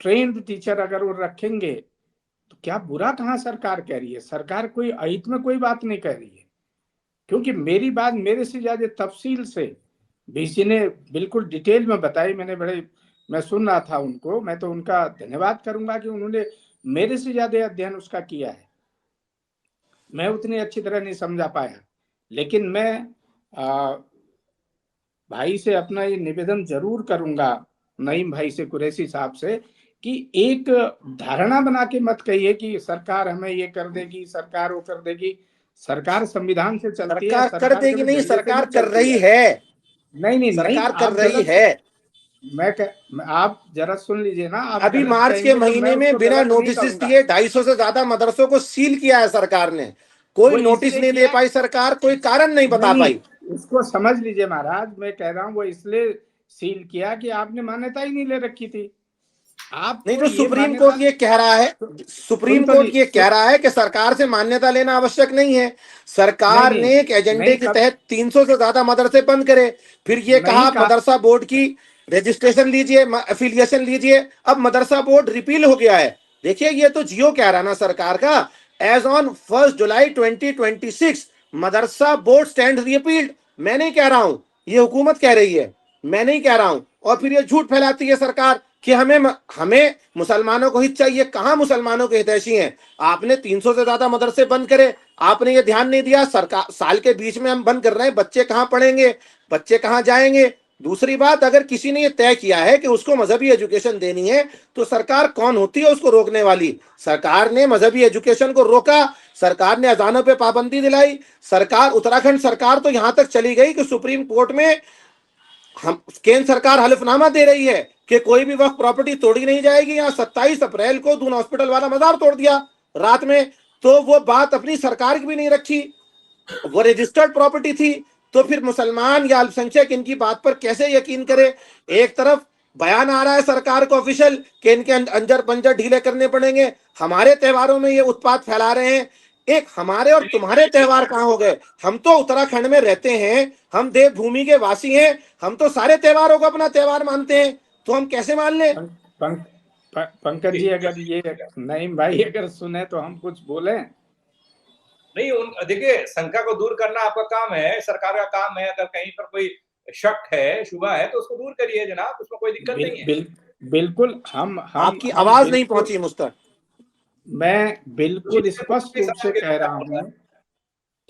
S1: ट्रेन्ड टीचर अगर वो रखेंगे तो क्या बुरा कहाँ सरकार कह रही है? सरकार कोई अहित में कोई बात नहीं कह रही है, क्योंकि मेरी बात मेरे से ज्यादा तफसील से बिष्ट जी ने बिल्कुल डिटेल में बताई। मैं सुन रहा था उनको, मैं तो उनका धन्यवाद करूंगा कि उन्होंने मेरे से ज्यादा अध्ययन उसका किया है। मैं उतनी अच्छी तरह नहीं समझा पाया, लेकिन मैं भाई से अपना ये निवेदन जरूर करूंगा, नईम भाई से, कुरैशी साहब से, कि एक धारणा बना के मत कहिए कि सरकार हमें ये कर देगी, सरकार वो कर देगी। सरकार संविधान से चलती है।
S3: सरकार कर देगी नहीं, सरकार कर रही है।
S1: नहीं,
S3: सरकार कर रही है।
S1: आप जरा सुन लीजिए ना। आप
S3: अभी मार्च के महीने में बिना नोटिस दिए 250 से ज्यादा मदरसों को सील किया है सरकार ने। कोई नोटिस नहीं दे पाई सरकार, कोई कारण नहीं बता पाई।
S1: इसको समझ लीजिए महाराज, मैं कह रहा हूँ वो इसलिए सील किया कि आपने मान्यता ही नहीं ले रखी थी। आप
S3: नहीं, तो सुप्रीम कोर्ट ये कह रहा है, सुप्रीम कोर्ट ये कह रहा है कि सरकार से मान्यता लेना आवश्यक नहीं है। सरकार ने एक एजेंडे के तहत 300 से ज्यादा मदरसे बंद करे, फिर ये कहा मदरसा बोर्ड की रजिस्ट्रेशन लीजिए, एफिलिएशन लीजिए। अब मदरसा बोर्ड रिपील हो गया है। देखिए ये तो जियो कह रहा ना सरकार का, एज ऑन 1 जुलाई 2026 मदरसा बोर्ड स्टैंड रिपील्ड। मैं नहीं कह रहा हूं, ये हुकूमत कह रही है, मैं नहीं कह रहा हूं। और फिर ये झूठ फैलाती है सरकार कि हमें मुसलमानों को हित चाहिए। कहां मुसलमानों के हितैषी हैं? आपने 300 से ज्यादा मदरसे बंद करे, आपने ये ध्यान नहीं दिया। सरकार साल के बीच में हम बंद कर रहे हैं, बच्चे कहां पढ़ेंगे, बच्चे कहां जाएंगे? दूसरी बात, अगर किसी ने ये तय किया है कि उसको मजहबी एजुकेशन देनी है तो सरकार कौन होती है उसको रोकने वाली? सरकार ने मजहबी एजुकेशन को रोका, सरकार ने अजानों पे पाबंदी दिलाई, सरकार, उत्तराखंड सरकार तो यहां तक चली गई कि सुप्रीम कोर्ट में हम, केंद्र सरकार हलफनामा दे रही है कि कोई भी वक्त प्रॉपर्टी तोड़ी नहीं जाएगी। यहाँ 27 अप्रैल को दून हॉस्पिटल वाला मजार तोड़ दिया रात में, तो वो बात अपनी सरकार की भी नहीं रखी, वो रजिस्टर्ड प्रॉपर्टी थी। तो फिर मुसलमान या अल्पसंख्यक इनकी बात पर कैसे यकीन करे? एक तरफ बयान आ रहा है सरकार को ऑफिशियल कि इनके अंजर पंजर ढीले करने पड़ेंगे, हमारे त्योहारों में ये उत्पात फैला रहे हैं। एक हमारे और तुम्हारे त्योहार कहाँ हो गए? हम तो उत्तराखंड में रहते हैं, हम देवभूमि के वासी हैं, हम तो सारे त्योहारों को अपना त्योहार मानते हैं, तो हम कैसे मान लें?
S1: पंकज जी, अगर ये नईम भाई अगर सुने तो हम कुछ बोले
S4: नहीं। देखिए, शंका को दूर करना आपका काम है, सरकार का काम है। अगर कहीं पर कोई शक है, शुबा है, तो उसको दूर करिए जनाब, उसमें कोई दिक्कत नहीं है।
S1: बिल्कुल। हम
S3: आपकी आवाज नहीं पहुंची मुझ तक।
S1: मैं बिल्कुल स्पष्ट रूप से कह रहा हूं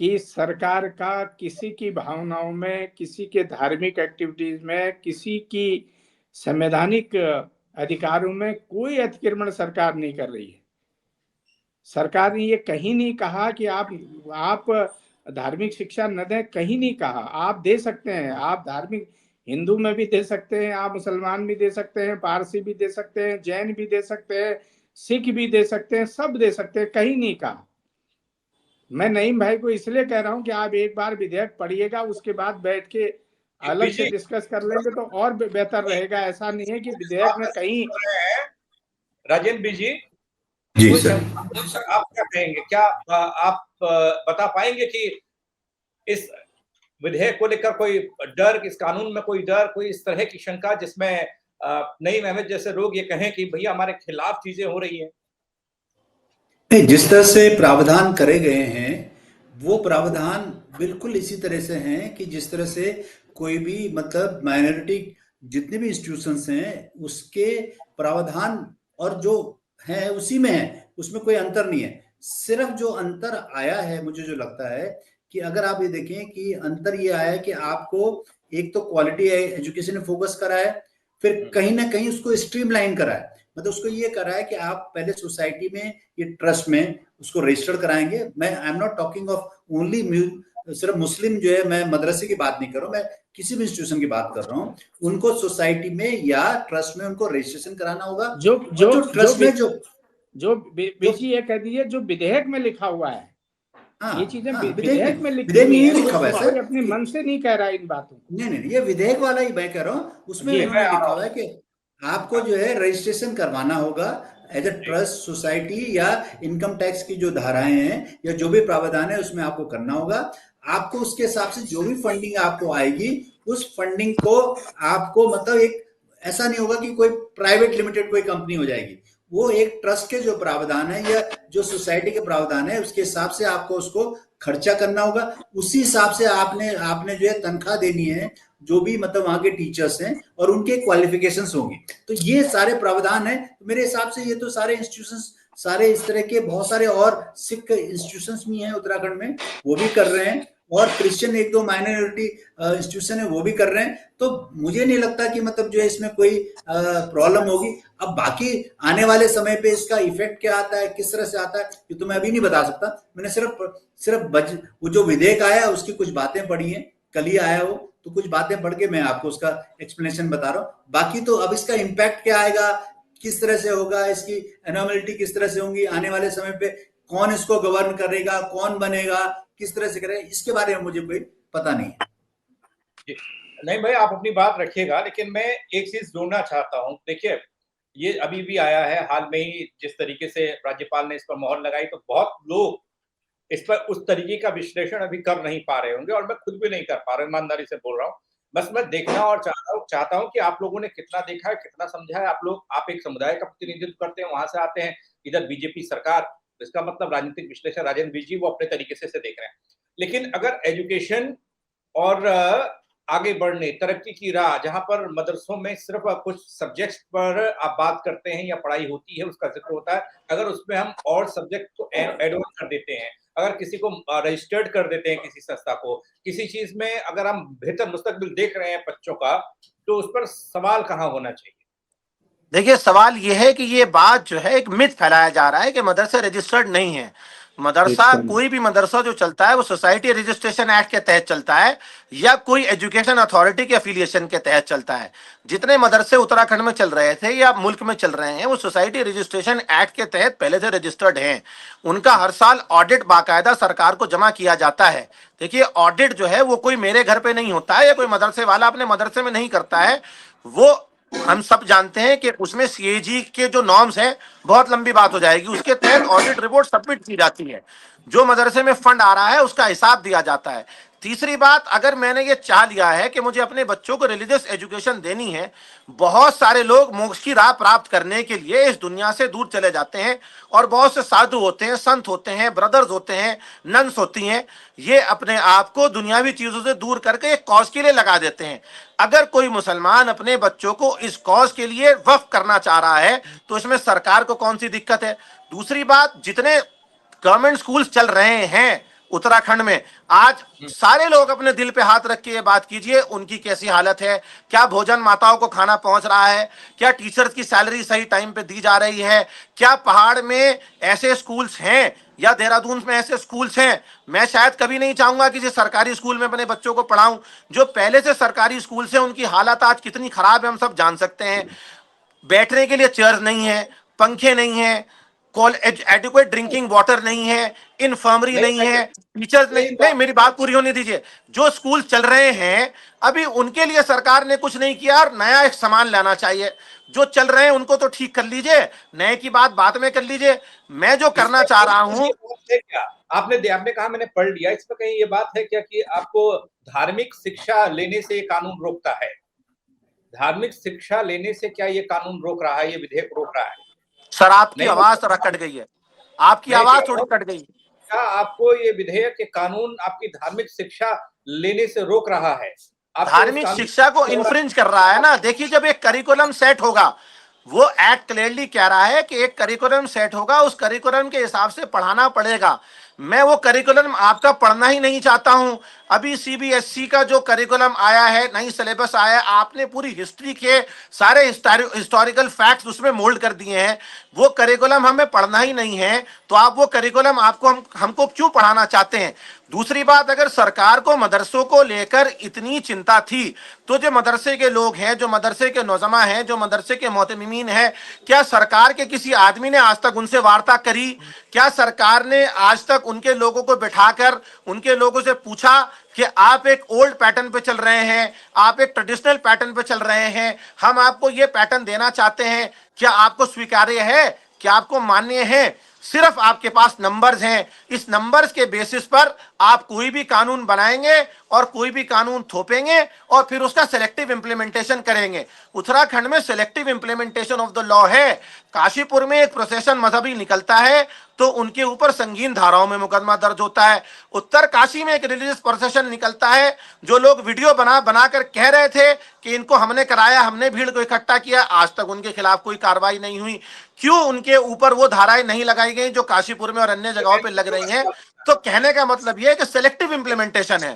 S1: कि सरकार का किसी की भावनाओं में, किसी के धार्मिक एक्टिविटीज में, किसी की संवैधानिक अधिकारों में कोई अतिक्रमण सरकार नहीं कर रही है। सरकार ने ये कहीं नहीं कहा कि आप धार्मिक शिक्षा न दें, कहीं नहीं कहा। आप दे सकते हैं, आप धार्मिक हिंदू में भी दे सकते हैं, आप मुसलमान भी दे सकते हैं, पारसी भी दे सकते हैं, जैन भी दे सकते हैं, सिख भी दे सकते हैं, सब दे सकते हैं, कहीं नहीं कहा। मैं नईम भाई को इसलिए कह रहा हूं कि आप एक बार विधेयक पढ़िएगा, उसके बाद बैठ के अलग से डिस्कस कर लेंगे तो और बेहतर रहेगा। ऐसा नहीं है कि विधेयक में कहीं।
S4: राजेंद्र जी,
S6: जी सर,
S4: आप क्या कहेंगे? क्या आप बता पाएंगे कि इस विधेयक को लेकर कोई डर, इस कानून में कोई डर, कोई इस तरह की शंका जिसमें नईम अहमद जैसे लोग ये कहें कि भैया हमारे खिलाफ चीजें हो रही हैं?
S7: नहीं, जिस तरह से प्रावधान करे गए हैं वो प्रावधान बिल्कुल इसी तरह से हैं कि जिस तरह से कोई भी मतलब माइनॉरिटी जितने भी इंस्टीट्यूशंस हैं उसके प्रावधान और जो है उसी में है, उसमें कोई अंतर नहीं है। सिर्फ जो अंतर आया है, मुझे जो लगता है कि अगर आप ये देखें कि अंतर ये आया है कि आपको एक तो क्वालिटी एजुकेशन में फोकस करा है, फिर कहीं ना कहीं उसको स्ट्रीमलाइन करा है। मतलब उसको ये करा है कि आप पहले सोसाइटी में, ये ट्रस्ट में उसको रजिस्टर कराएंगे। मैं I am not talking of only सिर्फ मुस्लिम जो है, मैं मदरसे की बात नहीं कर रहा हूँ, मैं किसी भी इंस्टीट्यूशन की बात कर रहा हूँ। उनको सोसाइटी में या ट्रस्ट में उनको रजिस्ट्रेशन कराना होगा। जो ट्रस्ट में
S1: जो बेची ये कह दीजिए जो विधेयक में लिखा हुआ है, ये चीजें विधेयक में लिखी हुई है,
S7: लिखा हुआ है सर,
S1: अपने मन से नहीं कह रहा इन बातों।
S7: नहीं, ये विधेयक वाला ही मैं कह रहा हूँ। उसमें लिखा हुआ है कि आपको जो है रजिस्ट्रेशन करवाना होगा एज ए ट्रस्ट सोसाइटी, या इनकम टैक्स की जो धाराएं हैं या जो भी प्रावधान है उसमें आपको करना होगा। आपको उसके हिसाब से जो भी फंडिंग आपको आएगी, उस फंडिंग को आपको मतलब एक ऐसा नहीं होगा कि कोई प्राइवेट लिमिटेड कोई कंपनी हो जाएगी। वो एक ट्रस्ट के जो प्रावधान है या जो सोसाइटी के प्रावधान है उसके हिसाब से आपको उसको खर्चा करना होगा। उसी हिसाब से आपने जो है तनख्वाह देनी है जो भी मतलब वहां के टीचर्स हैं, और उनके क्वालिफिकेशंस होंगे। तो ये सारे प्रावधान है। तो मेरे हिसाब से ये तो सारे इंस्टीट्यूशंस, सारे इस तरह के बहुत सारे और सिख इंस्टीट्यूशंस भी हैं उत्तराखंड में, वो भी कर रहे हैं, और क्रिश्चियन एक दो माइनॉरिटी इंस्टीट्यूशन है वो भी कर रहे हैं। तो मुझे नहीं लगता कि मतलब जो है इसमें कोई प्रॉब्लम होगी। अब बाकी आने वाले समय पे इसका इफेक्ट क्या आता है, किस तरह से आता है, ये तो मैं अभी नहीं बता सकता। मैंने सिर्फ वो जो विधेयक आया उसकी कुछ बातें पढ़ी हैं, कल ही आया हो, तो कुछ बातें पढ़ के मैं आपको उसका एक्सप्लेनेशन बता रहा हूँ। बाकी तो अब इसका इम्पैक्ट क्या आएगा, किस तरह से होगा, इसकी एनोमलिटी किस तरह से होंगी आने वाले समय पे, कौन इसको गवर्न करेगा, कौन बनेगा, किस तरह से करेगा, इसके बारे में मुझे कोई पता नहीं है।
S4: नहीं भाई, आप अपनी बात रखिएगा, लेकिन मैं एक चीज जोड़ना चाहता हूँ। देखिए, ये अभी भी आया है हाल में ही, जिस तरीके से राज्यपाल ने इस पर मोहर लगाई, तो बहुत लोग इस पर उस तरीके का विश्लेषण अभी कर नहीं पा रहे होंगे, और मैं खुद भी नहीं कर पा रहा, ईमानदारी से बोल रहा हूँ। बस मैं देखना और चाहता हूँ कि आप लोगों ने कितना देखा है, कितना समझा है। आप एक समुदाय का प्रतिनिधित्व करते हैं, वहां से आते हैं, इधर बीजेपी सरकार, इसका मतलब राजनीतिक विश्लेषण राजेंद्र बीजी वो अपने तरीके से देख रहे हैं। लेकिन अगर एजुकेशन और आगे बढ़ने, तरक्की की राह, जहां पर मदरसों में सिर्फ कुछ सब्जेक्ट्स पर आप बात करते हैं या पढ़ाई होती है, उसका जिक्र होता है, अगर उसमें हम और सब्जेक्ट को ऐड ऑन कर देते हैं, अगर किसी को रजिस्टर्ड कर देते हैं किसी संस्था को, किसी चीज में अगर हम बेहतर मुस्तकबिल देख रहे हैं बच्चों का, तो उस पर सवाल कहाँ होना चाहिए?
S3: देखिए, सवाल ये है कि ये बात जो है एक मिथ फैलाया जा रहा है कि मदरसे रजिस्टर्ड नहीं है। मदरसा,
S1: एकदम
S3: कोई भी मदरसा जो चलता है वो सोसाइटी रजिस्ट्रेशन एक्ट के तहत चलता है या कोई एजुकेशन अथॉरिटी के एफिलिएशन के तहत चलता है। जितने मदरसे उत्तराखंड में चल रहे थे या मुल्क में चल रहे हैं वो सोसाइटी रजिस्ट्रेशन एक्ट के तहत पहले से रजिस्टर्ड हैं। उनका हर साल ऑडिट बाकायदा सरकार को जमा किया जाता है। देखिए, ऑडिट जो है वो कोई मेरे घर पे नहीं होता है या कोई मदरसे वाला अपने मदरसे में नहीं करता है। वो हम सब जानते हैं कि उसमें सीएजी के जो नॉर्म्स हैं, बहुत लंबी बात हो जाएगी, उसके तहत ऑडिट रिपोर्ट सबमिट की जाती है। जो मदरसे में फंड आ रहा है उसका हिसाब दिया जाता है। तीसरी बात, अगर मैंने ये चाह लिया है कि मुझे अपने बच्चों को रिलीजियस एजुकेशन देनी है, बहुत सारे लोग मोक्ष की राह प्राप्त करने के लिए इस दुनिया से दूर चले जाते हैं और बहुत से साधु होते हैं, संत होते हैं, ब्रदर्स होते हैं, नन्स होती हैं, ये अपने आप को दुनियावी चीजों से दूर करके एक कॉज के लिए लगा देते हैं। अगर कोई मुसलमान अपने बच्चों को इस कॉज के लिए वक्फ करना चाह रहा है तो इसमें सरकार को कौन सी दिक्कत है? दूसरी बात, जितने गवर्नमेंट स्कूल्स चल रहे हैं उत्तराखंड में, आज सारे लोग अपने दिल पे हाथ रख के ये बात कीजिए उनकी कैसी हालत है। क्या भोजन माताओं को खाना पहुंच रहा है? क्या टीचर्स की सैलरी सही टाइम पे दी जा रही है? क्या पहाड़ में ऐसे स्कूल्स हैं या देहरादून में ऐसे स्कूल्स हैं? मैं शायद कभी नहीं चाहूंगा किसी सरकारी स्कूल में अपने बच्चों को पढ़ाऊं। जो पहले से सरकारी स्कूल से उनकी हालत आज कितनी खराब है हम सब जान सकते हैं। बैठने के लिए चेयर नहीं है, पंखे नहीं है, एडिक्वेट ड्रिंकिंग वाटर नहीं है, इन्फर्मरी नहीं है, टीचर्स नहीं, मेरी बात पूरी होने दीजिए। जो स्कूल चल रहे हैं अभी उनके लिए सरकार ने कुछ नहीं किया और नया एक सामान लाना चाहिए। जो चल रहे हैं उनको तो ठीक कर लीजिए, नए की बात बाद में कर लीजिए। मैं जो करना चाह रहा हूं,
S4: क्या आपने कहा मैंने पढ़ लिया, इसमें कहीं ये बात है क्या कि आपको धार्मिक शिक्षा लेने से ये कानून रोकता है? धार्मिक शिक्षा लेने से क्या ये कानून रोक रहा है, ये विधेयक रोक रहा है?
S3: सर आपकी आवाज थोड़ा कट गई है, आपकी आवाज थोड़ी कट गई।
S4: क्या आपको ये विधेयक के कानून आपकी धार्मिक शिक्षा लेने से रोक रहा है?
S3: धार्मिक शिक्षा को इन्फ्रिंज कर रहा है ना। देखिए, जब एक करिकुलम सेट होगा, वो एक्ट क्लियरली कह रहा है कि एक करिकुलम सेट होगा, उस करिकुलम के हिसाब से पढ़ाना पड़ेगा। मैं वो करिकुलम आपका पढ़ना ही नहीं चाहता हूं। अभी सीबीएसई का जो करिकुलम आया है, नई सिलेबस आया है, आपने पूरी हिस्ट्री के सारे हिस्टोरिकल फैक्ट्स उसमें मोल्ड कर दिए हैं। वो करिकुलम हमें पढ़ना ही नहीं है, तो आप वो करिकुलम आपको हमको क्यों पढ़ाना चाहते हैं? दूसरी बात, अगर सरकार को मदरसों को लेकर इतनी चिंता थी तो जो मदरसे के लोग हैं, जो मदरसे के नौजमा हैं, जो मदरसे के मोहतमिमीन हैं, क्या सरकार के किसी आदमी ने आज तक उनसे वार्ता करी? क्या सरकार ने आज तक उनके लोगों को बिठाकर उनके लोगों से पूछा कि आप एक ओल्ड पैटर्न पे चल रहे हैं, आप एक ट्रेडिशनल पैटर्न पे चल रहे हैं, हम आपको ये पैटर्न देना चाहते हैं, क्या आपको स्वीकार्य है, क्या आपको मान्य है? सिर्फ आपके पास नंबर्स हैं। इस नंबर्स के बेसिस पर आप कोई भी कानून बनाएंगे और कोई भी कानून थोपेंगे और फिर उसका सिलेक्टिव इंप्लीमेंटेशन करेंगे। उत्तराखंड में selective implementation of the law है। काशीपुर में एक प्रोसेशन मजहबी निकलता है तो उनके ऊपर संगीन धाराओं में मुकदमा दर्ज होता है। उत्तर काशी में एक रिलीजियस प्रोसेशन निकलता है, जो लोग वीडियो बनाकर कह रहे थे कि इनको हमने कराया, हमने भीड़ को इकट्ठा किया, आज तक उनके खिलाफ कोई कार्रवाई नहीं हुई। क्यों उनके ऊपर वो धाराएं नहीं लगाई गई जो काशीपुर में और अन्य जगहों पे लग रही हैं? तो कहने का मतलब ये है कि सिलेक्टिव इंप्लीमेंटेशन है।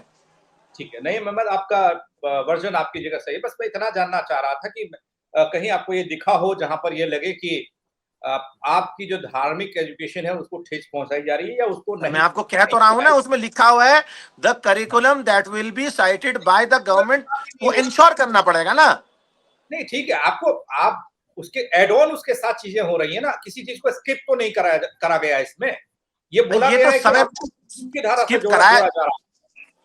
S4: ठीक है, नहीं मोहम्मद, आपका वर्जन आपकी जगह सही है। बस मैं इतना जानना चाह रहा था कि कहीं आपको ये दिखा हो जहां पर ये लगे कि आपकी जो धार्मिक एजुकेशन है उसको ठेस पहुंचाई जा रही है या उसको नहीं।
S3: मैं आपको कह तो रहा हूं ना, उसमें लिखा हुआ है the curriculum that will be cited by the government, वो इंश्योर करना पड़ेगा ना।
S4: नहीं, ठीक है, आप उसके एड ऑन उसके साथ चीजें हो रही है ना, किसी चीज को स्किप तो नहीं करा गया इसमें। ये बोला गया है कि धारा से जोड़ा जा रहा है।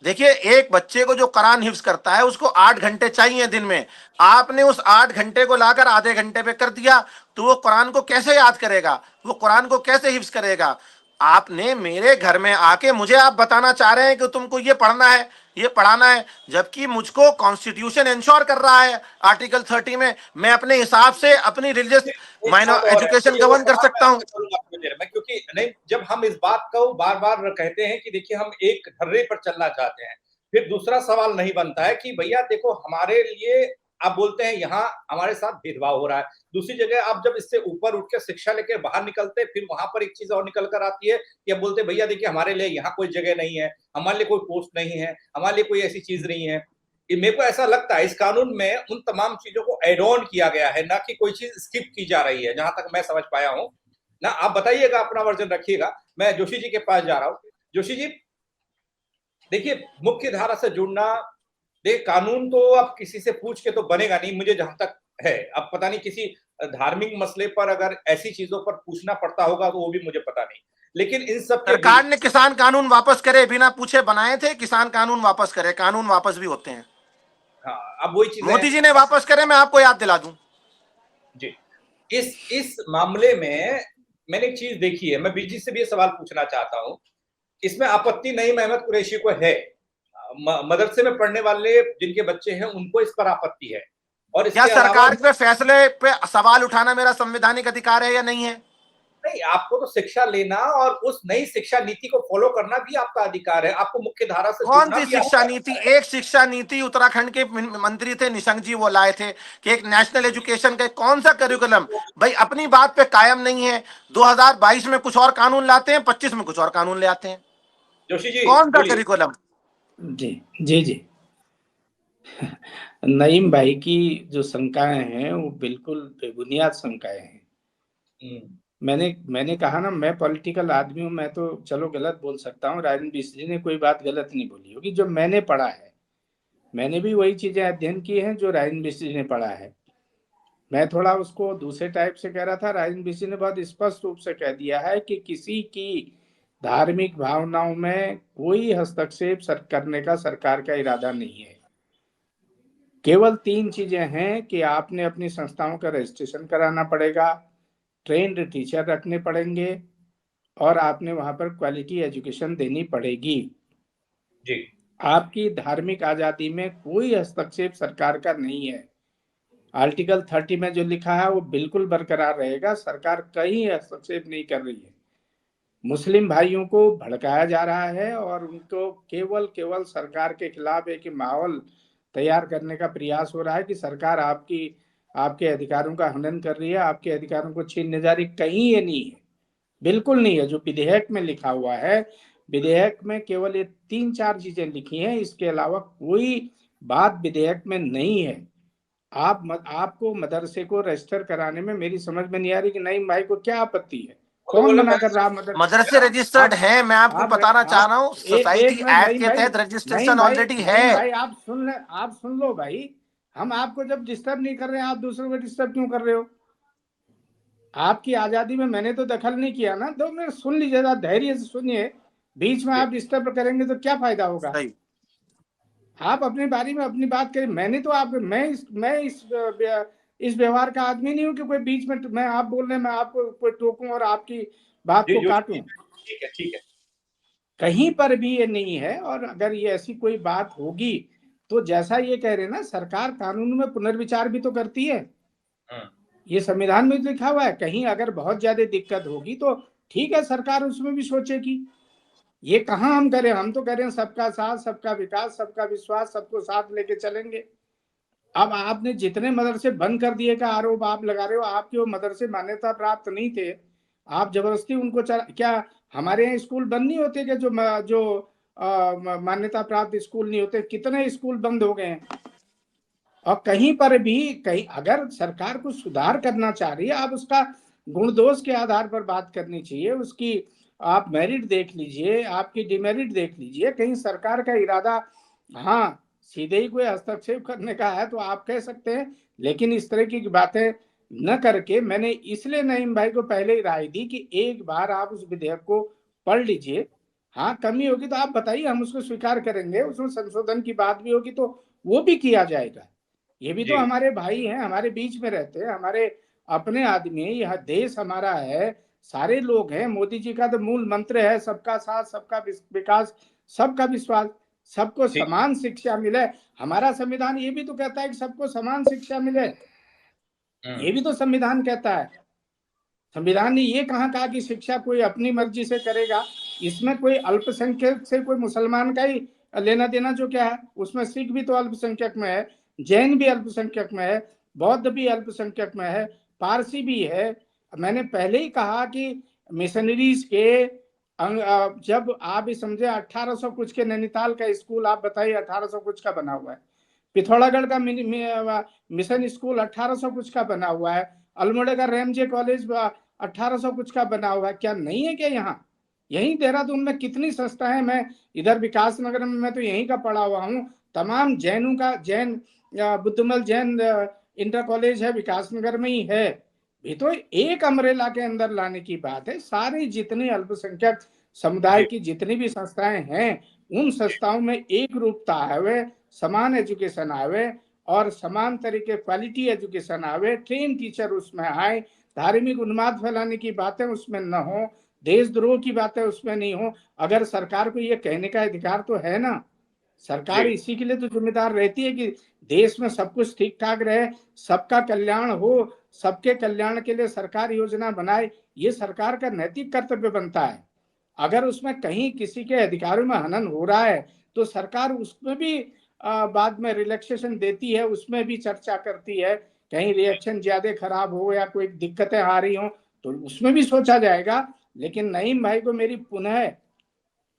S3: देखिए, एक बच्चे को जो कुरान हिफ्ज करता है उसको 8 घंटे चाहिए दिन में। आपने उस 8 घंटे को लाकर आधे घंटे पे कर दिया तो वो कुरान को कैसे याद करेगा, वो कुरान को कैसे हिफ्ज करेगा? आपने मेरे घर में आके मुझे आप बताना चाह रहे हैं कि तुमको ये पढ़ना है, ये पढ़ाना है, जबकि मुझको कॉन्स्टिट्यूशन इंश्योर कर रहा है आर्टिकल 30 में मैं अपने हिसाब से अपनी रिलीजियस माइनर एजुकेशन गवर्न कर सकता हूं।
S4: क्योंकि नहीं, जब हम इस बात को बार बार कहते हैं कि देखिए हम एक ढर्रे पर चलना चाहते हैं, फिर दूसरा सवाल नहीं बनता है कि भैया देखो हमारे लिए आप बोलते हैं यहाँ हमारे साथ भेदभाव हो रहा है। दूसरी जगह आप जब इससे ऊपर उठ के शिक्षा लेके बाहर निकलते हैं, फिर वहां पर एक चीज और निकल कर आती है कि अब बोलते हैं भैया देखिए हमारे लिए यहाँ कोई जगह नहीं है, हमारे लिए कोई पोस्ट नहीं है, हमारे लिए कोई ऐसी चीज नहीं है। मेरे को ऐसा लगता है इस कानून में उन तमाम चीजों को एड ऑन किया गया है, ना कि कोई चीज स्किप की जा रही है, जहां तक मैं समझ पाया हूं ना। आप बताइएगा, अपना वर्जन रखिएगा। मैं जोशी जी के पास जा रहा हूं। जोशी जी देखिए, मुख्य धारा से जुड़ना, देखिए कानून तो अब किसी से पूछ के तो बनेगा नहीं, मुझे जहां तक है। अब पता नहीं किसी धार्मिक मसले पर अगर ऐसी चीजों पर पूछना पड़ता होगा तो वो भी मुझे पता नहीं, लेकिन इन सब के
S3: सरकार ने किसान कानून वापस करे बिना पूछे बनाए थे, किसान कानून वापस करे, कानून वापस भी होते हैं।
S4: हाँ, अब वही चीज
S3: मोदी जी ने वापस करे, मैं आपको याद दिला दूं
S4: जी। इस मामले में मैंने एक चीज देखी है, मैं बीजी से भी ये सवाल पूछना चाहता हूं। इसमें आपत्ति नईम अहमद कुरैशी को है, मदरसे में पढ़ने वाले जिनके बच्चे हैं उनको इस पर आपत्ति है। और
S3: क्या सरकार के फैसले पे सवाल उठाना मेरा संवैधानिक अधिकार है या नहीं है?
S4: नहीं, आपको तो शिक्षा लेना और उस नई शिक्षा नीति को फॉलो करना भी आपका अधिकार है। आपको मुख्य धारा से
S3: कौन सी शिक्षा नीति? एक शिक्षा नीति उत्तराखंड के मंत्री थे निशंक जी, वो लाए थे कि एक नेशनल एजुकेशन का कौन सा करिकुलम। भाई अपनी बात पे कायम नहीं है, 2022 में कुछ और कानून लाते हैं, 25 में कुछ और कानून ले आते हैं।
S4: जोशी जी
S3: कौन सा करिकुलम?
S1: जी जी जी नईम भाई की जो शंकाएं हैं वो बिल्कुल बेबुनियाद शंकाएं हैं। मैंने कहा ना, मैं पॉलिटिकल आदमी हूँ, मैं तो चलो गलत बोल सकता हूँ, राजन मिश्र जी ने कोई बात गलत नहीं बोली होगी। जो मैंने पढ़ा है, मैंने भी वही चीजें अध्ययन की हैं जो राजन मिश्र जी ने पढ़ा है। मैं थोड़ा उसको दूसरे टाइप से कह रहा था। राजन मिश्र जी ने बहुत स्पष्ट रूप से कह दिया है कि किसी की धार्मिक भावनाओं में कोई हस्तक्षेप करने का सरकार का इरादा नहीं है। केवल 3 चीजें हैं कि आपने अपनी संस्थाओं का रजिस्ट्रेशन कराना पड़ेगा, ट्रेंड टीचर रखने पड़ेंगे और आपने वहां पर क्वालिटी एजुकेशन देनी पड़ेगी।
S4: जी।
S1: आपकी धार्मिक आजादी में कोई हस्तक्षेप सरकार का नहीं है। आर्टिकल 30 में जो लिखा है वो बिल्कुल बरकरार रहेगा। सरकार कहीं हस्तक्षेप नहीं कर रही है। मुस्लिम भाइयों को भड़काया जा रहा है और उनको केवल सरकार के खिलाफ एक माहौल तैयार करने का प्रयास हो रहा है कि सरकार आपके अधिकारों का हनन कर रही है, आपके अधिकारों को छीनने जा रही। कहीं ये नहीं है, बिल्कुल नहीं है। जो विधेयक में लिखा हुआ है, विधेयक में केवल ये 3-4 चीजें लिखी हैं, इसके अलावा कोई बात विधेयक में नहीं है। आपको मदरसे को रजिस्टर कराने में मेरी समझ में नहीं आ रही कि नईम भाई को क्या आपत्ति है। कौन मना कर रहा?
S3: मदरसे रजिस्टर्ड है, मैं आपको बताना चाह रहा हूँ, सोसाइटी एक्ट के तहत रजिस्ट्रेशन ऑलरेडी है।
S1: भाई आप सुन लो भाई, हम आपको जब डिस्टर्ब नहीं कर रहे हैं, आप दूसरों को डिस्टर्ब क्यों कर रहे हो? आपकी आजादी में मैंने तो दखल नहीं किया ना। 2 मिनट सुन लीजिए, धैर्य से सुनिए। बीच में आप डिस्टर्ब करेंगे तो क्या फायदा होगा? आप अपनी बारी में अपनी बात करें। मैंने तो मैं इस व्यवहार का आदमी नहीं हूं कि कोई बीच में मैं आप बोल रहे हैं, मैं आपको कोई टोकूं और आपकी बात को काटूं।
S4: ठीक है।
S1: कहीं पर भी ये नहीं है। और अगर ये ऐसी कोई बात होगी तो जैसा ये कह रहे हैं ना, सरकार कानून में पुनर्विचार भी तो करती है। ये संविधान में लिखा हुआ है। कहीं अगर बहुत ज्यादा दिक्कत होगी तो ठीक है, सरकार उसमें भी सोचेगी। ये कहाँ हम करें? हम तो कह रहे हैं सबका साथ, सबका विकास, सबका विश्वास, सबको साथ लेके चलेंगे। अब आपने जितने मदरसे बंद कर दिए का आरोप आप लगा रहे हो, आपके वो मदरसे मान्यता प्राप्त नहीं थे, आप जबरदस्ती उनको क्या हमारे यहाँ स्कूल बंद नहीं होते? जो मान्यता प्राप्त स्कूल नहीं होते, कितने स्कूल बंद हो गए हैं। और कहीं पर भी अगर सरकार को सुधार करना चाह रही है, आप उसका गुण दोष के आधार पर बात करनी चाहिए। उसकी आप मेरिट देख लीजिए, आपकी डिमेरिट देख लीजिए। कहीं सरकार का इरादा हाँ सीधे ही कोई हस्तक्षेप करने का है तो आप कह सकते हैं, लेकिन इस तरह की बातें न करके मैंने इसलिए नईम भाई को पहले ही राय दी कि एक बार आप उस विधेयक को पढ़ लीजिए। हाँ कमी होगी तो आप बताइए, हम उसको स्वीकार करेंगे। उसमें संशोधन की बात भी होगी तो वो भी किया जाएगा। ये भी तो हमारे भाई हैं, हमारे बीच में रहते हैं, हमारे अपने आदमी है। यह देश हमारा है, सारे लोग हैं। मोदी जी का तो मूल मंत्र है सबका साथ, सबका विकास, सबका विश्वास, सबको समान शिक्षा मिले। हमारा संविधान ये भी तो कहता है कि सबको समान शिक्षा मिले। ये भी तो संविधान कहता है। संविधान ने ये कहा कि शिक्षा कोई अपनी मर्जी से करेगा। इसमें कोई अल्पसंख्यक से कोई मुसलमान का ही लेना देना जो क्या है? उसमें सिख भी तो अल्पसंख्यक में है, जैन भी अल्पसंख्यक में है, बौद्ध भी अल्पसंख्यक में है, पारसी भी है। मैंने पहले ही कहा कि मिशनरीज के जब आप भी समझे 1800 कुछ के नैनीताल का स्कूल, आप बताइए 1800 कुछ का बना हुआ है। पिथौरागढ़ का मिशन स्कूल 1800 कुछ का बना हुआ है। अल्मोड़ा का रेमजे कॉलेज 1800 कुछ का बना हुआ है। क्या नहीं है क्या? यहाँ यही देहरादून में कितनी संस्थाएं, मैं इधर विकास नगर में मैं तो यहीं का पढ़ा हुआ हूँ। तमाम जैनों का जैन बुद्धमल जैन इंटर कॉलेज है, विकास नगर में ही है। ये तो एक अमरेला के अंदर लाने की बात है। सारी जितनी अल्पसंख्यक समुदाय की जितनी भी संस्थाएं हैं, उन संस्थाओं में एक रूपता आवे, समान एजुकेशन आवे और समान तरीके क्वालिटी एजुकेशन आवे, ट्रेन टीचर उसमें आए, धार्मिक उन्माद फैलाने की बातें उसमें न हो, देशद्रोह की बातें उसमें नहीं हो। अगर सरकार को ये कहने का अधिकार तो है ना, सरकार इसी के लिए तो जिम्मेदार रहती है कि देश में सब कुछ ठीक ठाक रहे, सबका कल्याण हो, सबके कल्याण के लिए सरकार योजना बनाए। ये सरकार का नैतिक कर्तव्य बनता है। अगर उसमें कहीं किसी के अधिकारों में हनन हो रहा है तो सरकार उसमें भी बाद में रिलैक्सेशन देती है, उसमें भी चर्चा करती है। कहीं रिएक्शन ज्यादा खराब हो या कोई दिक्कतें आ रही हो तो उसमें भी सोचा जाएगा। लेकिन नईम भाई को मेरी पुनः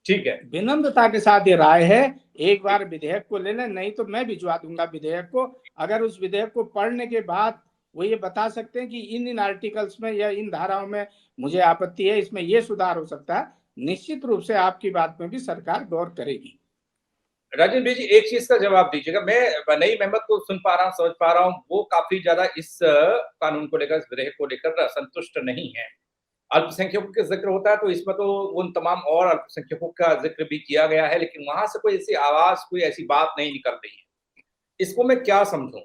S4: ठीक है,
S1: विनम्रता के साथ ये राय है, एक बार विधेयक को ले लें, नहीं तो मैं भिजवा दूंगा विधेयक को। अगर उस विधेयक को पढ़ने के बाद वो ये बता सकते हैं कि इन आर्टिकल्स में या इन धाराओं में मुझे आपत्ति है, इसमें ये सुधार हो सकता है, निश्चित रूप से आपकी बात में भी सरकार गौर करेगी।
S4: राजेंद्र जी एक चीज का जवाब दीजिएगा। मैं नईम अहमद को सुन पा रहा हूँ, समझ पा रहा हूँ, वो काफी ज्यादा इस कानून को लेकर, इस विधेयक को लेकर संतुष्ट नहीं है। अल्पसंख्यकों का जिक्र होता है तो इसमें तो उन तमाम और अल्पसंख्यकों का जिक्र भी किया गया है, लेकिन वहां से कोई ऐसी आवाज, कोई ऐसी बात नहीं निकल रही है। इसको मैं क्या समझूं?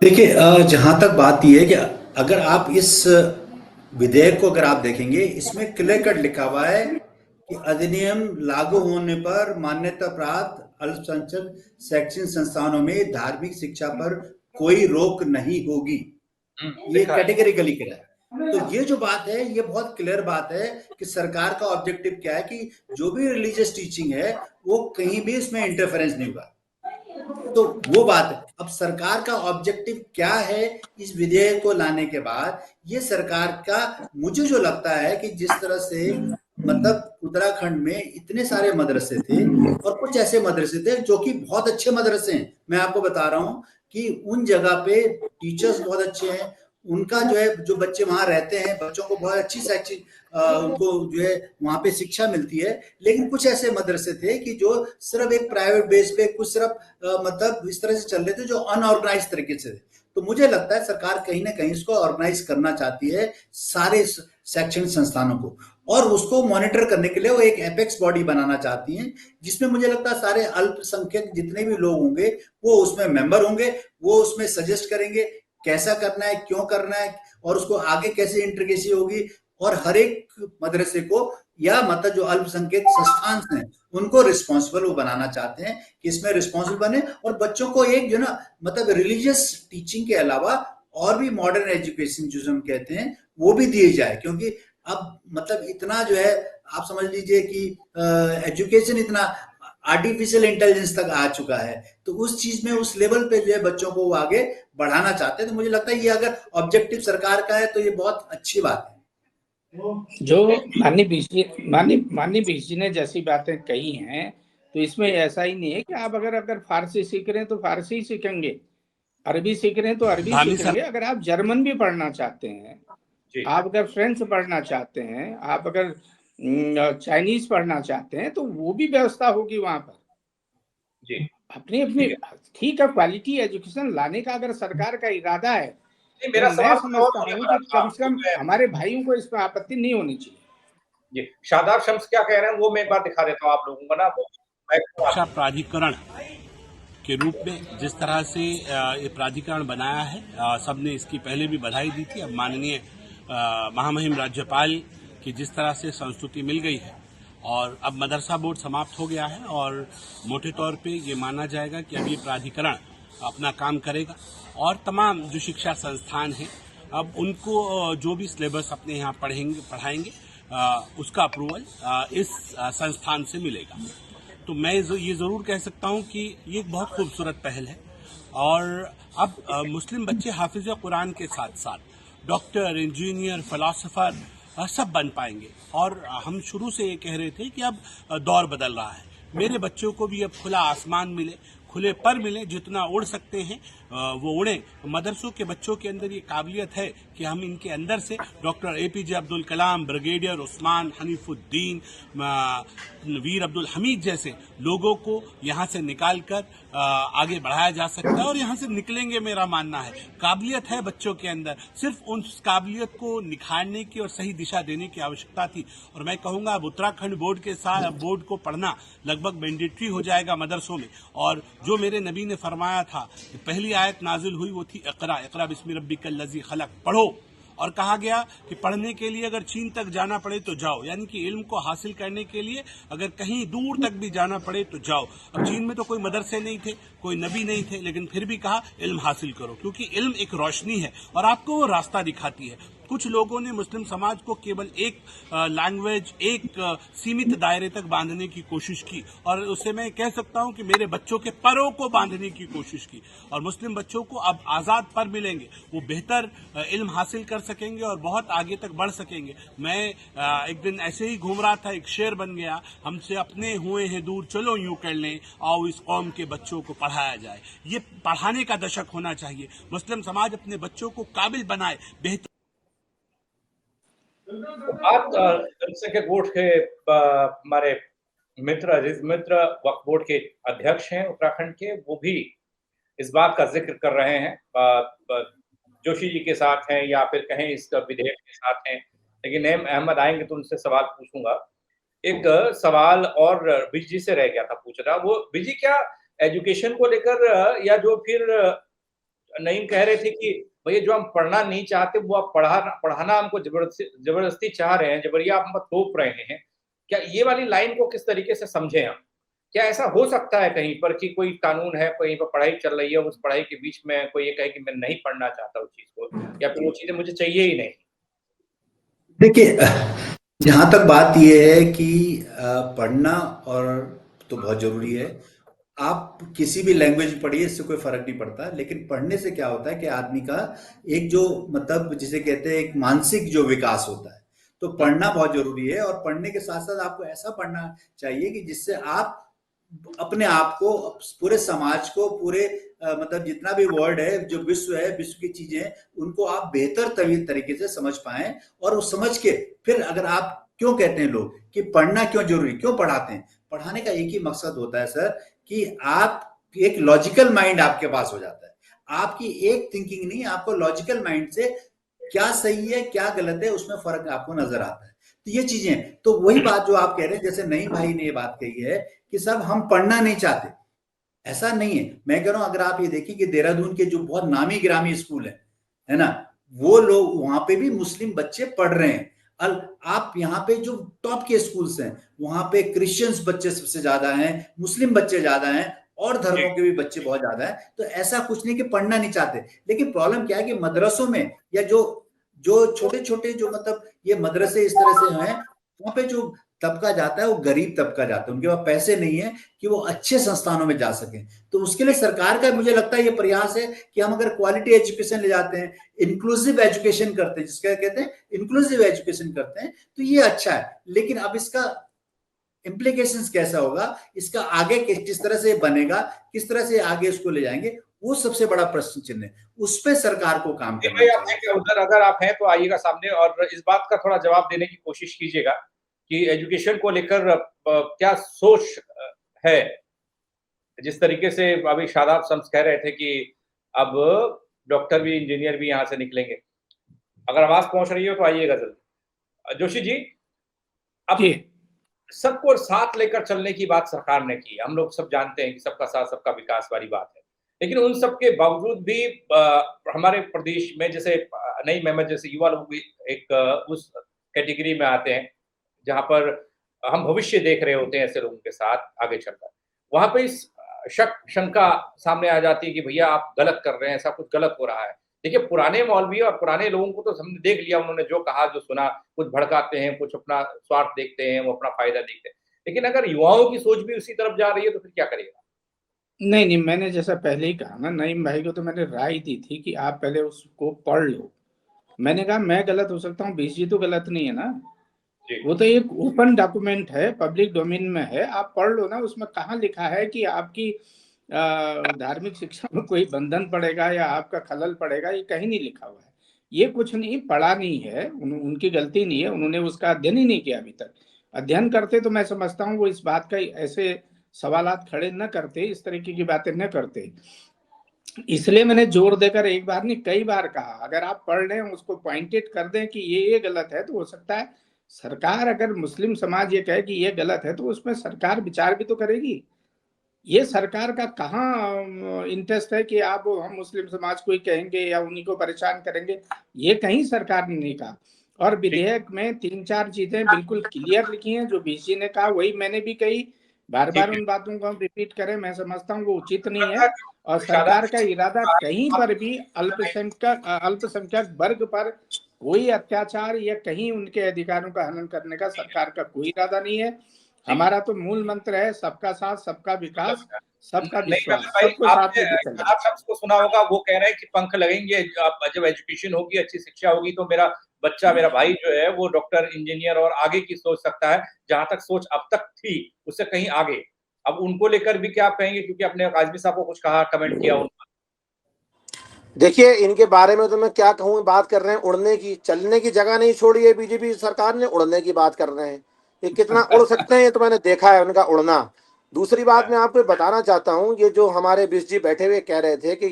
S7: देखिए, जहां तक बात यह है कि अगर आप इस विधेयक को अगर आप देखेंगे, इसमें क्लियर कट लिखा हुआ है कि अधिनियम लागू होने पर मान्यता प्राप्त अल्पसंख्यक शैक्षणिक संस्थानों में धार्मिक शिक्षा पर कोई रोक नहीं होगी। ये कैटेगरिकली क्लियर है। तो ये जो बात है, ये बहुत क्लियर बात है कि सरकार का ऑब्जेक्टिव क्या है कि जो भी रिलीजियस टीचिंग है वो कहीं भी इसमें इंटरफेरेंस नहीं होगा। तो वो बात है। अब सरकार का ऑब्जेक्टिव क्या है इस विधेयक को लाने के बाद, ये सरकार का, मुझे जो लगता है कि जिस तरह से मतलब उत्तराखंड में इतने सारे मदरसे थे और कुछ ऐसे मदरसे थे जो कि बहुत अच्छे मदरसे हैं, मैं आपको बता रहा हूँ कि उन जगह पे टीचर्स बहुत अच्छे हैं, उनका जो है, जो बच्चे वहां रहते हैं, बच्चों को बहुत अच्छी शैक्षिक उनको जो है वहां पे शिक्षा मिलती है। लेकिन कुछ ऐसे मदरसे थे कि जो सिर्फ एक प्राइवेट बेस पे, कुछ सिर्फ मतलब इस तरह से चल रहे थे जो अनऑर्गेनाइज तरीके से थे। तो मुझे लगता है सरकार कहीं ना कहीं इसको ऑर्गेनाइज करना चाहती है, सारे शैक्षणिक संस्थानों को, और उसको मॉनिटर करने के लिए वो एक एपेक्स बॉडी बनाना चाहती हैं, जिसमें मुझे लगता है सारे अल्पसंख्यक जितने भी लोग होंगे वो उसमें मेंबर होंगे, वो उसमें सजेस्ट करेंगे कैसा करना है, क्यों करना है, और उसको आगे कैसे इंटीग्रेशन होगी। और हर एक मदरसे को या मतलब जो अल्पसंख्यक संस्थान हैं उनको रिस्पॉन्सिबल वो बनाना चाहते हैं कि इसमें रिस्पॉन्सिबल बने, और बच्चों को एक जो ना मतलब रिलीजियस टीचिंग के अलावा और भी मॉडर्न एजुकेशन जो हम कहते हैं वो भी दिए जाए। क्योंकि अब मतलब इतना जो है, आप समझ लीजिए कि एजुकेशन इतना आर्टिफिशियल इंटेलिजेंस तक आ चुका है, तो उस चीज में, उस लेवल पे जो है बच्चों को वो आगे बढ़ाना चाहते हैं। तो मुझे लगता है ये अगर ऑब्जेक्टिव सरकार का है तो ये बहुत अच्छी बात है।
S1: जो माननीय बीस जी ने जैसी बातें कही हैं, तो इसमें ऐसा ही नहीं है कि आप अगर फारसी सीख रहे हैं तो फारसी ही सीखेंगे, अरबी सीख रहे हैं तो अरबी सीखेंगे। अगर आप जर्मन भी पढ़ना चाहते हैं, आप अगर फ्रेंच पढ़ना चाहते हैं, आप अगर चाइनीज पढ़ना चाहते हैं, तो वो भी व्यवस्था होगी वहां पर जी। अपनी ठीक है, क्वालिटी एजुकेशन लाने का अगर सरकार का इरादा है,
S4: मेरा
S1: मैं समझता हूँ कि कम से कम हमारे भाइयों को इसमें आपत्ति नहीं होनी चाहिए।
S4: जी, शादाब शम्स क्या कह रहे हैं वो मैं एक बार दिखा देता हूँ आप लोगों को ना।
S8: शिक्षा प्राधिकरण के रूप में जिस तरह से ये प्राधिकरण बनाया है, सबने इसकी पहले भी बधाई दी थी। अब माननीय महामहिम राज्यपाल की जिस तरह से संस्तुति मिल गई है और अब मदरसा बोर्ड समाप्त हो गया है, और मोटे तौर पे ये माना जाएगा कि अब ये प्राधिकरण अपना काम करेगा और तमाम जो शिक्षा संस्थान हैं अब उनको जो भी सिलेबस अपने यहाँ पढ़ाएंगे उसका अप्रूवल इस संस्थान से मिलेगा। तो मैं ये ज़रूर कह सकता हूँ कि ये एक बहुत खूबसूरत पहल है। और अब मुस्लिम बच्चे हाफिज़ कुरान के साथ साथ डॉक्टर, इंजीनियर, फिलोसोफर सब बन पाएंगे। और हम शुरू से ये कह रहे थे कि अब दौर बदल रहा है। मेरे बच्चों को भी अब खुला आसमान मिले, खुले पर मिले, जितना उड़ सकते हैं वो उड़ें। मदरसों के बच्चों के अंदर ये काबिलियत है कि हम इनके अंदर से doctor APJ Abdul Kalam, brigadier Usman, Hanifuddin, वीर अब्दुल हमीद जैसे लोगों को यहाँ से निकाल कर आगे बढ़ाया जा सकता है। और यहाँ से निकलेंगे, मेरा मानना है। काबिलियत है बच्चों के अंदर, सिर्फ उस काबिलियत को निखारने की और सही दिशा देने की आवश्यकता थी। और मैं कहूँगा अब उत्तराखंड बोर्ड के साथ बोर्ड को पढ़ना लगभग मैंडेटरी हो जाएगा मदरसों में। और जो मेरे नबी ने फरमाया था कि पहली आयत नाजिल हुई वो थी इक़रा बिस्मि रब्बिकल लज़ी खलक़, पढ़ो। और कहा गया कि पढ़ने के लिए अगर चीन तक जाना पड़े तो जाओ, यानी कि इल्म को हासिल करने के लिए अगर कहीं दूर तक भी जाना पड़े तो जाओ। अब चीन में तो कोई मदरसे नहीं थे, कोई नबी नहीं थे, लेकिन फिर भी कहा इल्म हासिल करो, क्योंकि इल्म एक रोशनी है और आपको वो रास्ता दिखाती है। कुछ लोगों ने मुस्लिम समाज को केवल एक लैंग्वेज, एक सीमित दायरे तक बांधने की कोशिश की, और उससे मैं कह सकता हूं कि मेरे बच्चों के परों को बांधने की कोशिश की। और मुस्लिम बच्चों को अब आजाद पर मिलेंगे, वो बेहतर इल्म हासिल कर सकेंगे और बहुत आगे तक बढ़ सकेंगे। मैं एक दिन ऐसे ही घूम रहा था, एक शेर बन गया, हमसे अपने हुए हैं दूर, चलो यूं कर लें, आओ इस कौम के बच्चों को पढ़ाया जाए। ये पढ़ाने का दशक होना चाहिए। मुस्लिम समाज अपने बच्चों को काबिल बनाए, बेहतर।
S4: बात अल्पसंख्यक बोर्ड के हमारे मित्र, अजीज मित्र, वक्फ बोर्ड के अध्यक्ष हैं उत्तराखंड के, वो भी इस बात का जिक्र कर रहे हैं, जोशी जी के साथ हैं या फिर कहें इस विधेयक के साथ हैं। लेकिन नईम अहमद आएंगे तो उनसे सवाल पूछूंगा। एक सवाल और बिजी जी से रह गया था पूछना, वो बिजी क्या एजुकेशन को लेकर, या जो फिर नईम कह रहे थे कि भैया जो हम पढ़ना नहीं चाहते वो आप पढ़ाना हमको जबरदस्ती चाह रहे हैं, जबरिया आप थोप रहे हैं। क्या ये वाली लाइन को किस तरीके से समझे हम? क्या ऐसा हो सकता है कहीं पर कि कोई कानून है, कहीं पर पढ़ाई चल रही है, उस पढ़ाई के बीच में कोई ये कहे कि मैं नहीं पढ़ना चाहता उस चीज को, या फिर वो चीजें मुझे चाहिए ही नहीं?
S7: देखिए, जहां तक बात यह है कि पढ़ना और तो बहुत जरूरी है। आप किसी भी लैंग्वेज पढ़िए, इससे कोई फर्क नहीं पड़ता। लेकिन पढ़ने से क्या होता है कि आदमी का एक जो मतलब जिसे कहते हैं एक मानसिक जो विकास होता है, तो पढ़ना बहुत जरूरी है। और पढ़ने के साथ साथ आपको ऐसा पढ़ना चाहिए कि जिससे आप अपने आप को, पूरे समाज को, पूरे मतलब जितना भी वर्ल्ड है, जो विश्व है, विश्व की चीजें, उनको आप बेहतर तरीके से समझ पाएं। और उस समझ के फिर अगर आप, क्यों कहते हैं लोग कि पढ़ना क्यों जरूरी, क्यों पढ़ाते हैं? पढ़ाने का एक ही मकसद होता है सर, कि आप एक लॉजिकल माइंड आपके पास हो जाता है। आपकी एक थिंकिंग नहीं, आपको लॉजिकल माइंड से क्या सही है क्या गलत है उसमें फर्क आपको नजर आता है। तो ये चीजें, तो वही बात जो आप कह रहे हैं, जैसे नईम भाई ने ये बात कही है कि सब हम पढ़ना नहीं चाहते, ऐसा नहीं है। मैं कह रहा हूं, अगर आप ये देखिए कि देहरादून के जो बहुत नामी गिरामी स्कूल है ना, वो लोग वहां पे भी मुस्लिम बच्चे पढ़ रहे हैं। आप यहाँ पे जो टॉप के स्कूल्स हैं, वहां पे क्रिश्चियंस बच्चे सबसे ज्यादा हैं, मुस्लिम बच्चे ज्यादा हैं, और धर्मों के भी बच्चे बहुत ज्यादा हैं। तो ऐसा कुछ नहीं कि पढ़ना नहीं चाहते। लेकिन प्रॉब्लम क्या है कि मदरसों में, या जो छोटे छोटे जो मतलब ये मदरसे इस तरह से हैं, वहां पे जो तबका जाता है वो गरीब तबका जाता है, उनके पास पैसे नहीं है कि वो अच्छे संस्थानों में जा सके। तो उसके लिए सरकार का मुझे लगता है ये प्रयास है कि हम अगर क्वालिटी एजुकेशन ले जाते हैं, इंक्लूसिव एजुकेशन करते हैं, जिसका कहते हैं इंक्लूसिव एजुकेशन करते हैं, तो ये अच्छा है। लेकिन अब इसका इम्प्लीकेशंस कैसा होगा, इसका आगे किस तरह से बनेगा, किस तरह से आगे इसको ले जाएंगे, वो सबसे बड़ा प्रश्न चिन्ह है। उस पे सरकार को काम करना चाहिए।
S4: उधर अगर आप हैं तो आइएगा सामने और इस बात का थोड़ा जवाब देने की कोशिश कीजिएगा कि एजुकेशन को लेकर क्या सोच है। जिस तरीके से अभी शादाब शम्स कह रहे थे कि अब डॉक्टर भी, इंजीनियर भी यहाँ से निकलेंगे। अगर आवाज पहुंच रही हो तो आइएगा जल्दी। जोशी जी, अब सबको साथ लेकर चलने की बात सरकार ने की। हम लोग सब जानते हैं कि सबका साथ सबका विकास वाली बात है, लेकिन उन सब के बावजूद भी हमारे प्रदेश में जैसे नईम अहमद जैसे युवा लोग भी एक उस कैटेगरी में आते हैं जहां पर हम भविष्य देख रहे होते हैं ऐसे लोगों के साथ आगे चलकर। वहां पे इस शंका सामने आ जाती है कि भैया आप गलत कर रहे हैं, ऐसा कुछ गलत हो रहा है। देखिए, पुराने मौलवी और पुराने लोगों को तो हमने देख लिया, उन्होंने जो कहा जो सुना, कुछ भड़काते हैं, कुछ अपना स्वार्थ देखते हैं, वो अपना फायदा देखते हैं। लेकिन अगर युवाओं की सोच भी उसी तरफ जा रही है तो फिर क्या करेगा?
S1: नहीं नहीं, मैंने जैसा पहले ही कहा ना, नईम भाई को तो मैंने राय दी थी कि आप पहले उसको पढ़ लो। मैंने कहा मैं गलत हो सकता हूँ, बीस जी तो गलत नहीं है ना।
S4: जी।
S1: वो तो एक ओपन डॉक्यूमेंट है, पब्लिक डोमेन में है, आप पढ़ लो ना। उसमें कहाँ लिखा है कि आपकी धार्मिक शिक्षा में कोई बंधन पड़ेगा या आपका खलल पड़ेगा, ये कहीं नहीं लिखा हुआ है। ये कुछ नहीं पढ़ा नहीं है, उनकी गलती नहीं है, उन्होंने उसका अध्ययन ही नहीं किया अभी तक। अध्ययन करते तो मैं समझता हूँ वो इस बात का ऐसे सवालात खड़े न करते, इस तरीके की बातें न करते। इसलिए मैंने जोर देकर एक बार नहीं कई बार कहा, अगर आप पढ़ लें, उसको पॉइंटेड कर दें कि ये गलत है, तो हो सकता है सरकार, अगर मुस्लिम समाज ये कहे कि ये गलत है, तो उसमें सरकार विचार भी तो करेगी। ये सरकार का कहाँ इंटरेस्ट है कि आप हम मुस्लिम समाज को ही कहेंगे या उन्हीं को परेशान करेंगे, ये कहीं सरकार ने नहीं कहा। और विधेयक में 3-4 चीजें बिल्कुल क्लियर लिखी हैं, जो बीसी ने कहा वही मैंने भी कही। बार बार उन बातों को हम रिपीट करें, मैं समझता हूँ वो उचित नहीं है। और सरकार का इरादा कहीं पर भी अल्पसंख्यक वर्ग पर कोई अत्याचार या कहीं उनके अधिकारों का हनन करने का सरकार का कोई इरादा नहीं है। हमारा तो मूल मंत्र है सबका साथ, सबका विकास, सबका
S4: नहीं
S1: विश्वास,
S4: रतन भाई,
S1: सबको साथ
S4: आपने
S1: लेके चलना।
S4: आप शख्स को सुना होगा, वो कह रहे हैं कि पंख लगेंगे जब एजुकेशन होगी, अच्छी शिक्षा होगी तो मेरा बच्चा, मेरा भाई जो है वो डॉक्टर, इंजीनियर और आगे की सोच सकता है, जहां तक सोच अब तक थी उससे कहीं आगे। अब उनको लेकर भी क्या आप कहेंगे, क्योंकि अपने काजमी साहब को कुछ कहा, कमेंट किया उन्होंने?
S3: देखिए, इनके बारे में तो मैं क्या कहूँ, बात कर रहे हैं उड़ने की, चलने की जगह नहीं छोड़ी है बीजेपी सरकार ने, उड़ने की बात कर रहे हैं। ये कितना उड़ सकते हैं ये तो मैंने देखा है उनका उड़ना। दूसरी बात मैं आपको बताना चाहता हूँ, ये जो हमारे बीस जी बैठे हुए कह रहे थे कि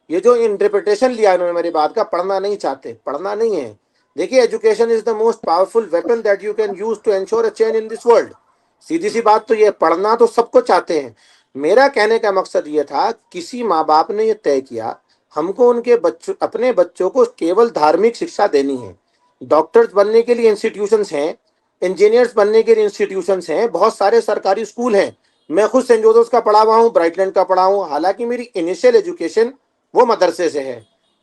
S3: ये जो इंटरप्रिटेशन लिया इन्होंने मेरी बात का, पढ़ना नहीं चाहते, पढ़ना नहीं है। देखिए, education is the most powerful weapon that you can use to ensure a change in this world. सीधी सी बात तो ये, पढ़ना तो सबको चाहते हैं। मेरा कहने का मकसद ये था, किसी माँ बाप ने ये तय किया हमको उनके बच्चों, अपने बच्चों को केवल धार्मिक शिक्षा देनी है। डॉक्टर्स बनने के लिए इंस्टीट्यूशंस हैं, इंजीनियर्स बनने के लिए इंस्टीट्यूशंस हैं, बहुत सारे सरकारी स्कूल हैं। मैं खुद सेंट जोसेफ का पढ़ा हुआ हूँ, ब्राइटलैंड का पढ़ा हूँ, हालांकि मेरी इनिशियल एजुकेशन वो मदरसे से है।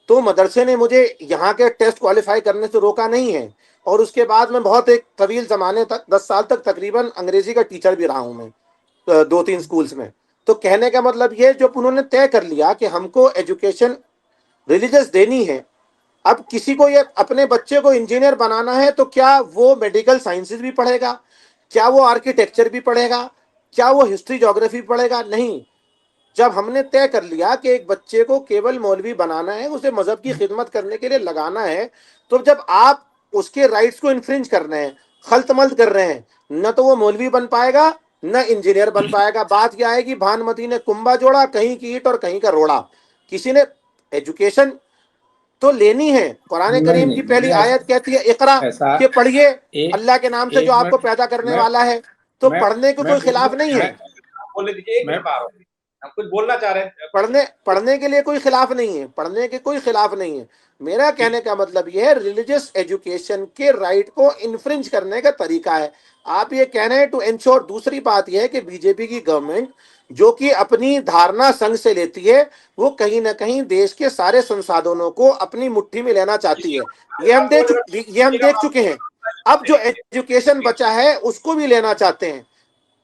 S3: तो मदरसे ने मुझे यहाँ के टेस्ट क्वालिफाई करने से रोका नहीं है। और उसके बाद मैं बहुत एक तवील जमाने तक, 10 साल तक तकरीबन अंग्रेजी का टीचर भी रहा हूँ मैं 2-3 स्कूल्स में। तो कहने का मतलब ये, जो उन्होंने तय कर लिया कि हमको एजुकेशन रिलीजियस देनी है, अब किसी को ये अपने बच्चे को इंजीनियर बनाना है तो क्या वो मेडिकल साइंसेज भी पढ़ेगा, क्या वो आर्किटेक्चर भी पढ़ेगा, क्या वो हिस्ट्री ज्योग्राफी पढ़ेगा? नहीं। जब हमने तय कर लिया कि एक बच्चे को केवल मौलवी बनाना है, उसे मजहब की खिदमत करने के लिए लगाना है, तो जब आप उसके राइट्स को इन्फ्रिंज कर रहे हैं, खल्तमल्त कर रहे हैं, न तो वो मौलवी बन पाएगा न इंजीनियर बन पाएगा। बात क्या है कि भानुमति ने कुंभा जोड़ा, कहीं की ईंट और कहीं का रोड़ा। किसी ने एजुकेशन तो लेनी है। कुरान
S1: नहीं
S3: करीम की
S1: नहीं,
S3: पहली
S1: मैंने
S3: आयत कहती है, इकरा,
S1: ऐसा
S3: के पढ़िए,
S1: एक
S3: अल्लाह के नाम से जो
S1: एक
S3: आपको
S1: मिनट,
S3: पैदा करने
S1: मैं
S3: वाला है। तो
S1: मैं
S3: पढ़ने को
S1: मैं
S3: कोई खिलाफ नहीं है,
S4: बोलने दीजिए, एक
S1: मैं
S4: मिनट में आ रहा हूँ, हम कुछ बोलना चाह रहे हैं।
S3: पढ़ने के लिए कोई खिलाफ नहीं है, पढ़ने के कोई खिलाफ नहीं है। मेरा कहने का मतलब यह है, रिलीजियस एजुकेशन के राइट को इन्फ्रिंज करने का तरीका है। आप ये कह रहे हैं टू एंश्योर। दूसरी बात यह है कि बीजेपी की गवर्नमेंट जो कि अपनी धारणा संघ से लेती है, वो कहीं ना कहीं देश के सारे संसाधनों को अपनी मुट्ठी में लेना चाहती है। ये हम देख चुके हैं। अब जो एजुकेशन बचा है उसको भी लेना चाहते हैं,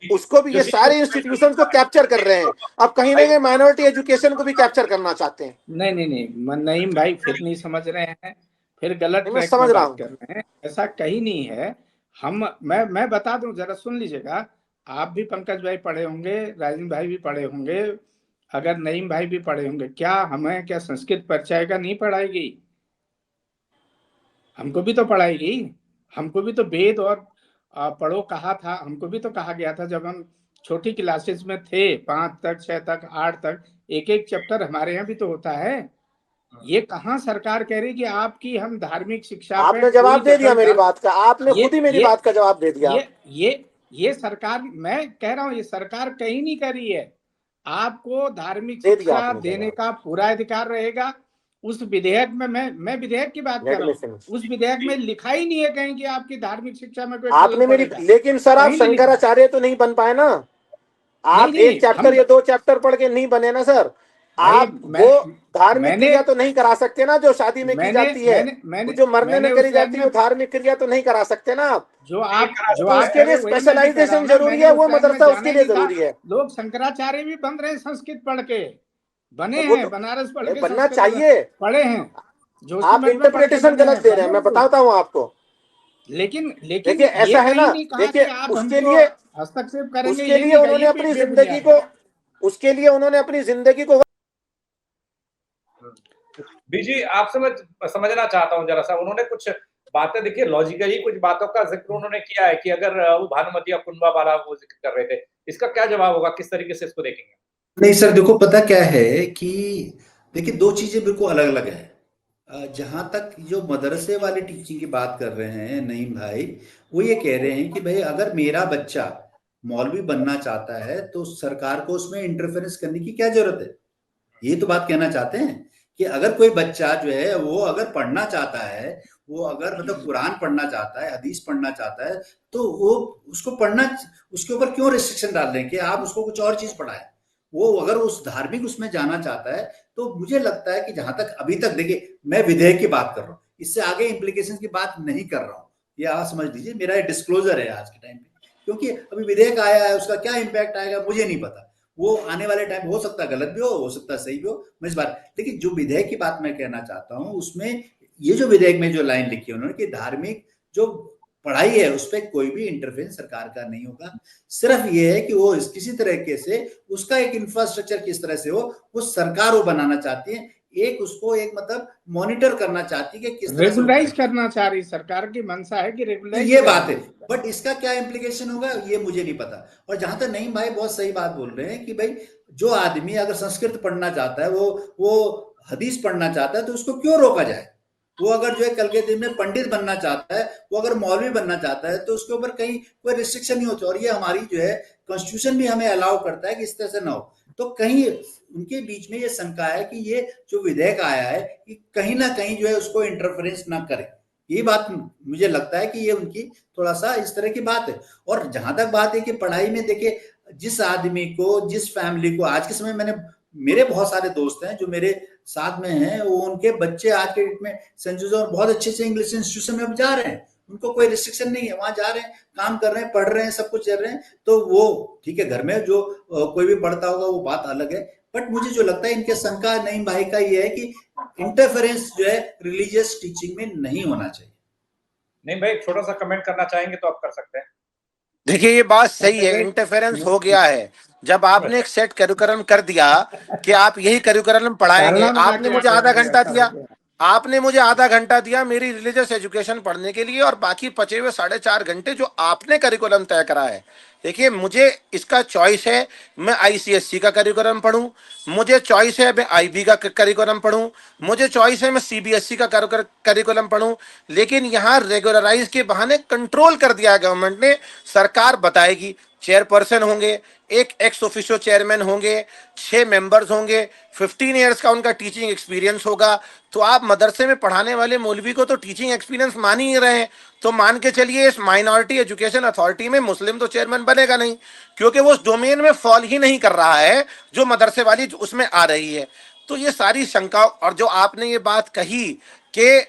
S3: उसको भी ये सारे इंस्टीट्यूशन को कैप्चर कर रहे हैं। अब कहीं ना कहीं माइनॉरिटी एजुकेशन को भी कैप्चर करना चाहते हैं।
S1: नहीं नहीं नहीं, नईम भाई फिर नहीं समझ रहे हैं, फिर गलत
S3: मैं
S1: ट्रैक
S3: समझ
S1: में
S3: रहा
S1: बात
S3: हूँ।
S1: कर रहे हैं। ऐसा कहीं नहीं है। मैं बता दूं, जरा सुन लीजिएगा। आप भी पंकज भाई पढ़े होंगे, राजन भाई भी पढ़े होंगे, अगर नईम भाई भी पढ़े होंगे, क्या संस्कृत परिचय नहीं पढ़ाएगी? हमको भी तो पढ़ाएगी। हमको भी तो वेद और पढ़ो कहा था, हमको भी तो कहा गया था जब हम छोटी क्लासेस में थे, 5 तक, 6 तक, 8 तक, एक एक चैप्टर हमारे यहाँ भी तो होता है। ये कहाँ सरकार कह रही कि आपकी हम धार्मिक शिक्षा पे
S3: आपने
S1: कोई
S3: जवाब दे दिया
S1: दखल
S3: मेरी
S1: डाल,
S3: बात का, आपने खुद ही मेरी बात का जवाब दे दिया।
S1: ये सरकार, मैं कह रहा हूँ ये सरकार कहीं नहीं कर रही है। आपको धार्मिक
S3: दे दिया
S1: शिक्षा
S3: आपने
S1: देने
S3: जवाब।
S1: का पूरा अधिकार रहेगा। उस विधेयक में, मैं विधेयक की बात कर रहा हूँ, उस विधेयक में लिखा ही नहीं है कहीं कि आपकी धार्मिक शिक्षा में कोई खलल
S3: आपने मेरी,
S1: पड़ेगा।
S3: लेकिन सर आप
S1: कहीं नहीं लिखा।
S3: शंकराचार्य तो नहीं बन पाए ना।
S1: नहीं
S3: आप
S1: नहीं,
S3: एक चैप्टर
S1: हम
S3: या 2 चैप्टर पढ़ के नहीं बने ना सर। आप
S1: मैं-
S3: वो धार्मिक
S1: मैंने-
S3: क्रिया तो नहीं करा सकते ना जो शादी में की
S1: मैंने-
S3: जाती है।
S1: मैंने- मैंने-
S3: वो जो मरने
S1: मैंने
S3: में करी
S1: उस
S3: जाती है वो
S1: टाइम में-
S3: धार्मिक क्रिया तो नहीं करा सकते ना आप।
S1: जो आप
S3: तो उसके लिए स्पेशलाइजेशन जरूरी है, वो मदरसा उसके लिए जरूरी है।
S1: लोग शंकराचार्य भी बन रहे हैं संस्कृत पढ़ के, बने
S3: वो
S1: हैं
S3: तो
S1: बनारस पढ़ के,
S3: बनना
S1: संस्कृत
S3: चाहिए।
S1: पढ़े हैं, जोशी
S3: आप
S1: मठ में पढ़ के
S3: इंटरप्रिटेशन
S1: बने
S3: गलत
S1: हैं,
S3: दे रहे हैं, मैं
S1: बने
S3: बताता हूँ आपको।
S1: लेकिन
S3: देखिए
S1: ये
S3: ऐसा है
S1: कहीं
S3: ना,
S1: नहीं कहा
S3: देखिए
S1: कि आप
S3: उसके
S1: हमको
S3: लिए
S1: हस्तक्षेप करेंगे,
S3: उसके
S1: ये
S3: लिए
S1: नहीं कहा,
S3: उन्होंने
S1: ये
S3: अपनी
S1: भी
S3: जिंदगी
S1: बेबुनियाद
S3: को उसके लिए उन्होंने अपनी जिंदगी को
S4: बीजी आपसे मैं समझना चाहता हूँ जरा सा, उन्होंने कुछ बातें, देखिए लॉजिकली कुछ बातों का जिक्र उन्होंने किया है कि अगर वो भानुमति या कुंभा वाला वो जिक्र कर रहे थे, इसका क्या जवाब होगा, किस तरीके से इसको देखेंगे?
S7: नहीं सर, देखो पता क्या है कि देखिए दो चीजें बिल्कुल अलग अलग है। जहां तक जो मदरसे वाली टीचिंग की बात कर रहे हैं नईम भाई, वो ये कह रहे हैं कि भाई अगर मेरा बच्चा मौलवी बनना चाहता है तो सरकार को उसमें इंटरफेरेंस करने की क्या जरूरत है। ये तो बात कहना चाहते हैं कि अगर कोई बच्चा जो है वो अगर पढ़ना चाहता है, वो अगर मतलब कुरान पढ़ना चाहता है, हदीस पढ़ना चाहता है, तो वो उसको पढ़ना, उसके ऊपर क्यों रिस्ट्रिक्शन डाल रहे हैं कि आप उसको कुछ और चीज पढ़ाएं। वो अगर उस धार्मिक उसमें जाना चाहता है तो मुझे लगता है कि जहां तक अभी तक, देखिए मैं विधेयक की बात कर रहा हूँ, इससे आगे इम्प्लीकेशन की बात नहीं कर रहा हूँ, ये आप समझ लीजिए, मेरा डिस्क्लोजर है आज के टाइम पे, क्योंकि अभी विधेयक आया है, उसका क्या इम्पैक्ट आएगा मुझे नहीं पता। वो आने वाले टाइम हो सकता है गलत भी हो सकता है सही भी हो, मैं इस बार, लेकिन जो विधेयक की बात मैं कहना चाहता हूँ उसमें ये जो विधेयक में जो लाइन लिखी है उन्होंने कि धार्मिक जो पढ़ाई है उस पर कोई भी इंटरफेरेंस सरकार का नहीं होगा। सिर्फ ये है कि वो किसी तरीके से उसका एक इंफ्रास्ट्रक्चर किस तरह से हो, वो सरकार वो बनाना चाहती है, एक उसको एक मतलब मॉनिटर करना चाहती है कि किस तरह से
S1: रेगुलराइज करना चाह रही सरकार की मंशा है कि
S7: तो
S1: रेगुलराइज,
S7: ये बात है, बट इसका क्या इम्प्लीकेशन होगा ये मुझे नहीं पता। और जहां तक नईम भाई बहुत सही बात बोल रहे हैं कि भाई जो आदमी अगर संस्कृत पढ़ना चाहता है, वो हदीस पढ़ना चाहता है, तो उसको क्यों रोका जाए। वो अगर जो है कल के दिन में पंडित बनना चाहता है, वो अगर मौलवी बनना चाहता है, तो उसके ऊपर कहीं कोई रिस्ट्रिक्शन नहीं होती। और ये हमारी जो है कॉन्स्टिट्यूशन भी हमें अलाउ करता है कि इस तरह से ना हो। तो कहीं उनके बीच में ये शंका है कि ये जो विधेयक आया है कि कहीं ना कहीं जो है उसको इंटरफेरेंस ना करे। ये बात मुझे लगता है कि ये उनकी थोड़ा सा इस तरह की बात है। और जहां तक बात है कि पढ़ाई में देखिए, जिस आदमी को, जिस फैमिली को आज के समय, मैंने, मेरे बहुत सारे दोस्त हैं जो मेरे साथ में हैं, वो उनके बच्चे आज के डेट में सेंट जोसेफ और बहुत अच्छे से इंग्लिश इंस्टीट्यूशन में अब जा रहे हैं, उनको कोई रिस्ट्रिक्शन नहीं है, वहां जा रहे हैं, काम कर रहे हैं, पढ़ रहे हैं, सब कुछ कर रहे हैं। तो वो ठीक है, घर में जो कोई भी पढ़ता होगा वो बात अलग है। बट मुझे जो लगता है इनके शंका नईम भाई का ये है कि इंटरफेरेंस जो है रिलीजियस टीचिंग में नहीं होना चाहिए।
S4: नहीं भाई, छोटा सा कमेंट करना चाहेंगे तो आप कर सकते हैं।
S3: देखिए ये बात सही है, इंटरफेरेंस हो गया है जब आपने एक सेट करिकुलम कर दिया कि आप यही करिकुलम पढ़ाएंगे। आपने मुझे आधा घंटा दिया, आपने मुझे आधा घंटा दिया मेरी रिलीजियस एजुकेशन पढ़ने के लिए, और बाकी बचे हुए 4.5 घंटे जो आपने करिकुलम तय करा है, देखिए मुझे इसका चॉइस है, मैं आईसीएससी का करिकुलम पढूं, मुझे चॉइस है मैं आईबी का करिकुलम पढूं, मुझे चॉइस है मैं सीबीएसई का करिकुलम पढूं, लेकिन यहाँ रेगुलराइज के बहाने कंट्रोल कर दिया गवर्नमेंट ने। सरकार बताएगी, चेयरपर्सन होंगे, एक एक्स ऑफिशियो चेयरमैन होंगे, 6 मेंबर्स होंगे, 15 ईयर्स का उनका टीचिंग एक्सपीरियंस होगा। तो आप मदरसे में पढ़ाने वाले मौलवी को तो टीचिंग एक्सपीरियंस मान ही रहे हैं, तो मान के चलिए इस माइनॉरिटी एजुकेशन अथॉरिटी में मुस्लिम तो चेयरमैन बनेगा नहीं, क्योंकि वो उस डोमेन में फॉल ही नहीं कर रहा है जो मदरसे वाली उसमें आ रही है। तो ये सारी शंका, और जो आपने ये बात कही कि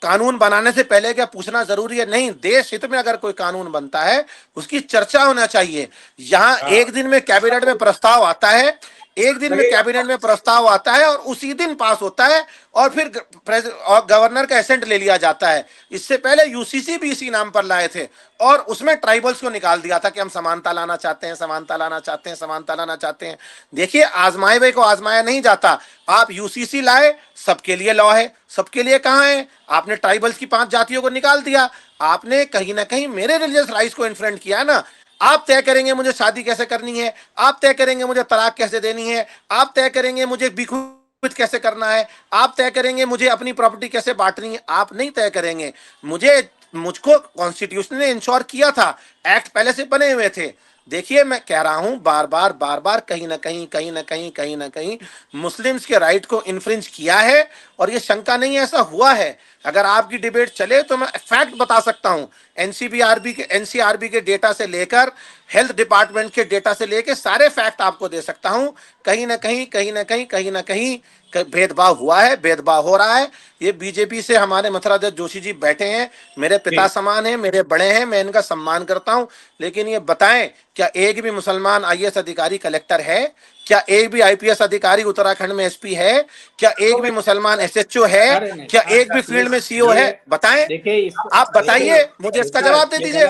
S3: कानून बनाने से पहले क्या पूछना जरूरी है, नहीं, देश हित में अगर कोई कानून बनता है उसकी चर्चा होना चाहिए। यहाँ एक दिन में कैबिनेट में प्रस्ताव आता है, एक दिन में कैबिनेट में प्रस्ताव आता है और उसी दिन पास होता है, और फिर गवर्नर का एसेंट ले लिया जाता है। इससे पहले यूसीसी भी इसी नाम पर लाए थे और उसमें ट्राइबल्स को निकाल दिया था कि हम समानता लाना चाहते हैं, समानता लाना चाहते हैं, समानता लाना चाहते हैं। देखिए, आजमाए हुए को आजमाया नहीं जाता। आप यूसीसी लाए, सबके लिए लॉ है, सबके लिए कहाँ है? आपने ट्राइबल्स की 5 जातियों को निकाल दिया। आपने कहीं ना कहीं मेरे रिलीजियस राइट्स को इन्फ्रेंट किया है ना। आप तय करेंगे मुझे शादी कैसे करनी है, आप तय करेंगे मुझे तलाक कैसे देनी है, आप तय करेंगे मुझे बिखुत कैसे करना है, आप तय करेंगे मुझे अपनी प्रॉपर्टी कैसे बांटनी है। आप नहीं तय करेंगे। मुझको कॉन्स्टिट्यूशन ने इंश्योर किया था, एक्ट पहले से बने हुए थे। देखिए, मैं कह रहा हूं बार बार कहीं ना कहीं मुस्लिम्स के राइट को इन्फ्रिंज किया है, और ये शंका नहीं है, ऐसा हुआ है। अगर आपकी डिबेट चले तो मैं फैक्ट बता सकता हूं। एनसीआरबी के डेटा से लेकर हेल्थ डिपार्टमेंट के डेटा से लेकर सारे फैक्ट आपको दे सकता हूं। कहीं ना कहीं भेदभाव हुआ है, भेदभाव हो रहा है। ये बीजेपी से हमारे मथुरादास जोशी जी बैठे हैं, मेरे पिता समान हैं, मेरे बड़े हैं, मैं इनका सम्मान करता हूं। लेकिन ये बताएं, क्या एक भी मुसलमान आईएएस अधिकारी कलेक्टर है? क्या एक भी आईपीएस अधिकारी उत्तराखंड में एसपी है? क्या एक भी मुसलमान एसएचओ है?
S1: अरे नहीं,
S3: क्या एक भी फील्ड में सीओ है? बताएं,
S1: देखिए
S3: आप बताइए, मुझे इसका जवाब दे दीजिए।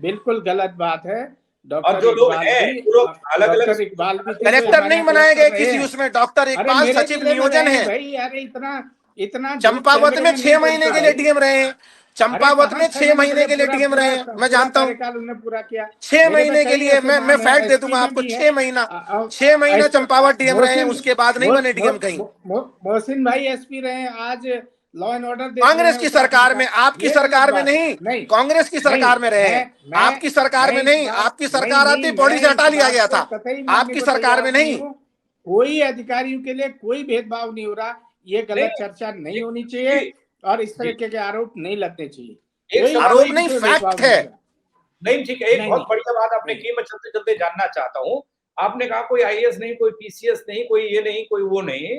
S1: बिल्कुल गलत बात है।
S4: और
S1: डॉक्टर
S4: जो लोग
S1: इकबाल
S4: हैं
S1: भी,
S4: वो लोग अलग अलग
S1: डॉक्टर इकबाल भी थे, जो
S3: कलेक्टर
S1: हमारे
S3: नहीं
S1: यहाँ
S3: बनाए गए
S1: कलेक्टर रहे
S3: किसी
S1: हैं।
S3: उसमें, डॉक्टर
S1: अरे
S3: इकबाल
S1: मेरे
S3: सचिव
S1: जिले में
S3: नियोजन
S1: रहे
S3: है।
S1: भाई, अरे इतना इतना झूठ
S3: चंपावत
S1: कैमरे
S3: में
S1: नहीं
S3: 6 महीने
S1: बोलता
S3: के लिए
S1: भाई।
S3: डीएम रहे हैं।
S1: अरे
S3: चंपावत
S1: कहाँ
S3: में
S1: 6
S3: 6
S1: महीने के
S3: महीने
S1: लिए?
S3: के लिए
S1: पूरा
S3: डीएम
S1: पूरा
S3: रहे हैं, मैं
S1: पूरा
S3: जानता हूं।
S1: कार्यकाल उन्होंने पूरा किया।
S3: 6
S1: मेरे
S3: महीने
S1: तो
S3: के
S1: कई
S3: लिए
S1: ऐसे
S3: मैं
S1: नाम है,
S3: फैक्ट दे
S1: एसपी
S3: दूंगा
S1: में
S3: आपको।
S1: भी है।
S3: 6 महीना 6 महीना चंपावत डीएम रहे हैं, उसके बाद नहीं बने डीएम कहीं।
S1: मोहसिन भाई एसपी रहे हैं, आज लॉ एंड ऑर्डर देख रहे
S3: कांग्रेस
S1: हैं
S3: की
S1: उत्तराखंड
S3: सरकार
S1: का।
S3: में, आपकी
S1: ये गलत
S3: सरकार में
S1: बात है।
S3: नहीं,
S1: नहीं
S3: कांग्रेस की
S1: नहीं,
S3: सरकार में रहे हैं। आपकी सरकार में
S1: मैं इस
S3: नहीं,
S1: बात
S3: आपकी
S1: नहीं
S3: सरकार
S1: नहीं
S3: आती पौड़ी
S1: मैं
S3: से
S1: इस
S3: हटा लिया
S1: बात
S3: गया
S1: को
S3: था।
S1: कतई मानने
S3: आपकी
S1: को
S3: सरकार
S1: तैयार
S3: में
S1: नहीं
S3: नहीं।
S1: हूँ। कोई अधिकारियों के लिए कोई भेदभाव नहीं हो रहा। ये गलत
S4: नहीं,
S1: चर्चा नहीं होनी
S4: जी
S1: चाहिए और इस
S4: जी,
S1: तरह के आरोप नहीं लगने चाहिए।
S4: एक
S1: कोई
S4: सवाल
S3: आरोप
S1: कोई
S4: और
S3: नहीं,
S1: किसी में
S3: फैक्ट
S1: भेदभाव नहीं
S3: है।
S1: हो रहा।
S4: नहीं, ठीक है, एक
S1: नहीं
S4: बहुत
S1: नहीं
S4: बढ़िया बात आपने
S1: नहीं
S4: की, मैं चलते चलते जानना चाहता हूँ। आपने कहा कोई आईएएस नहीं, कोई पीसीएस नहीं, कोई ये नहीं, कोई वो नहीं,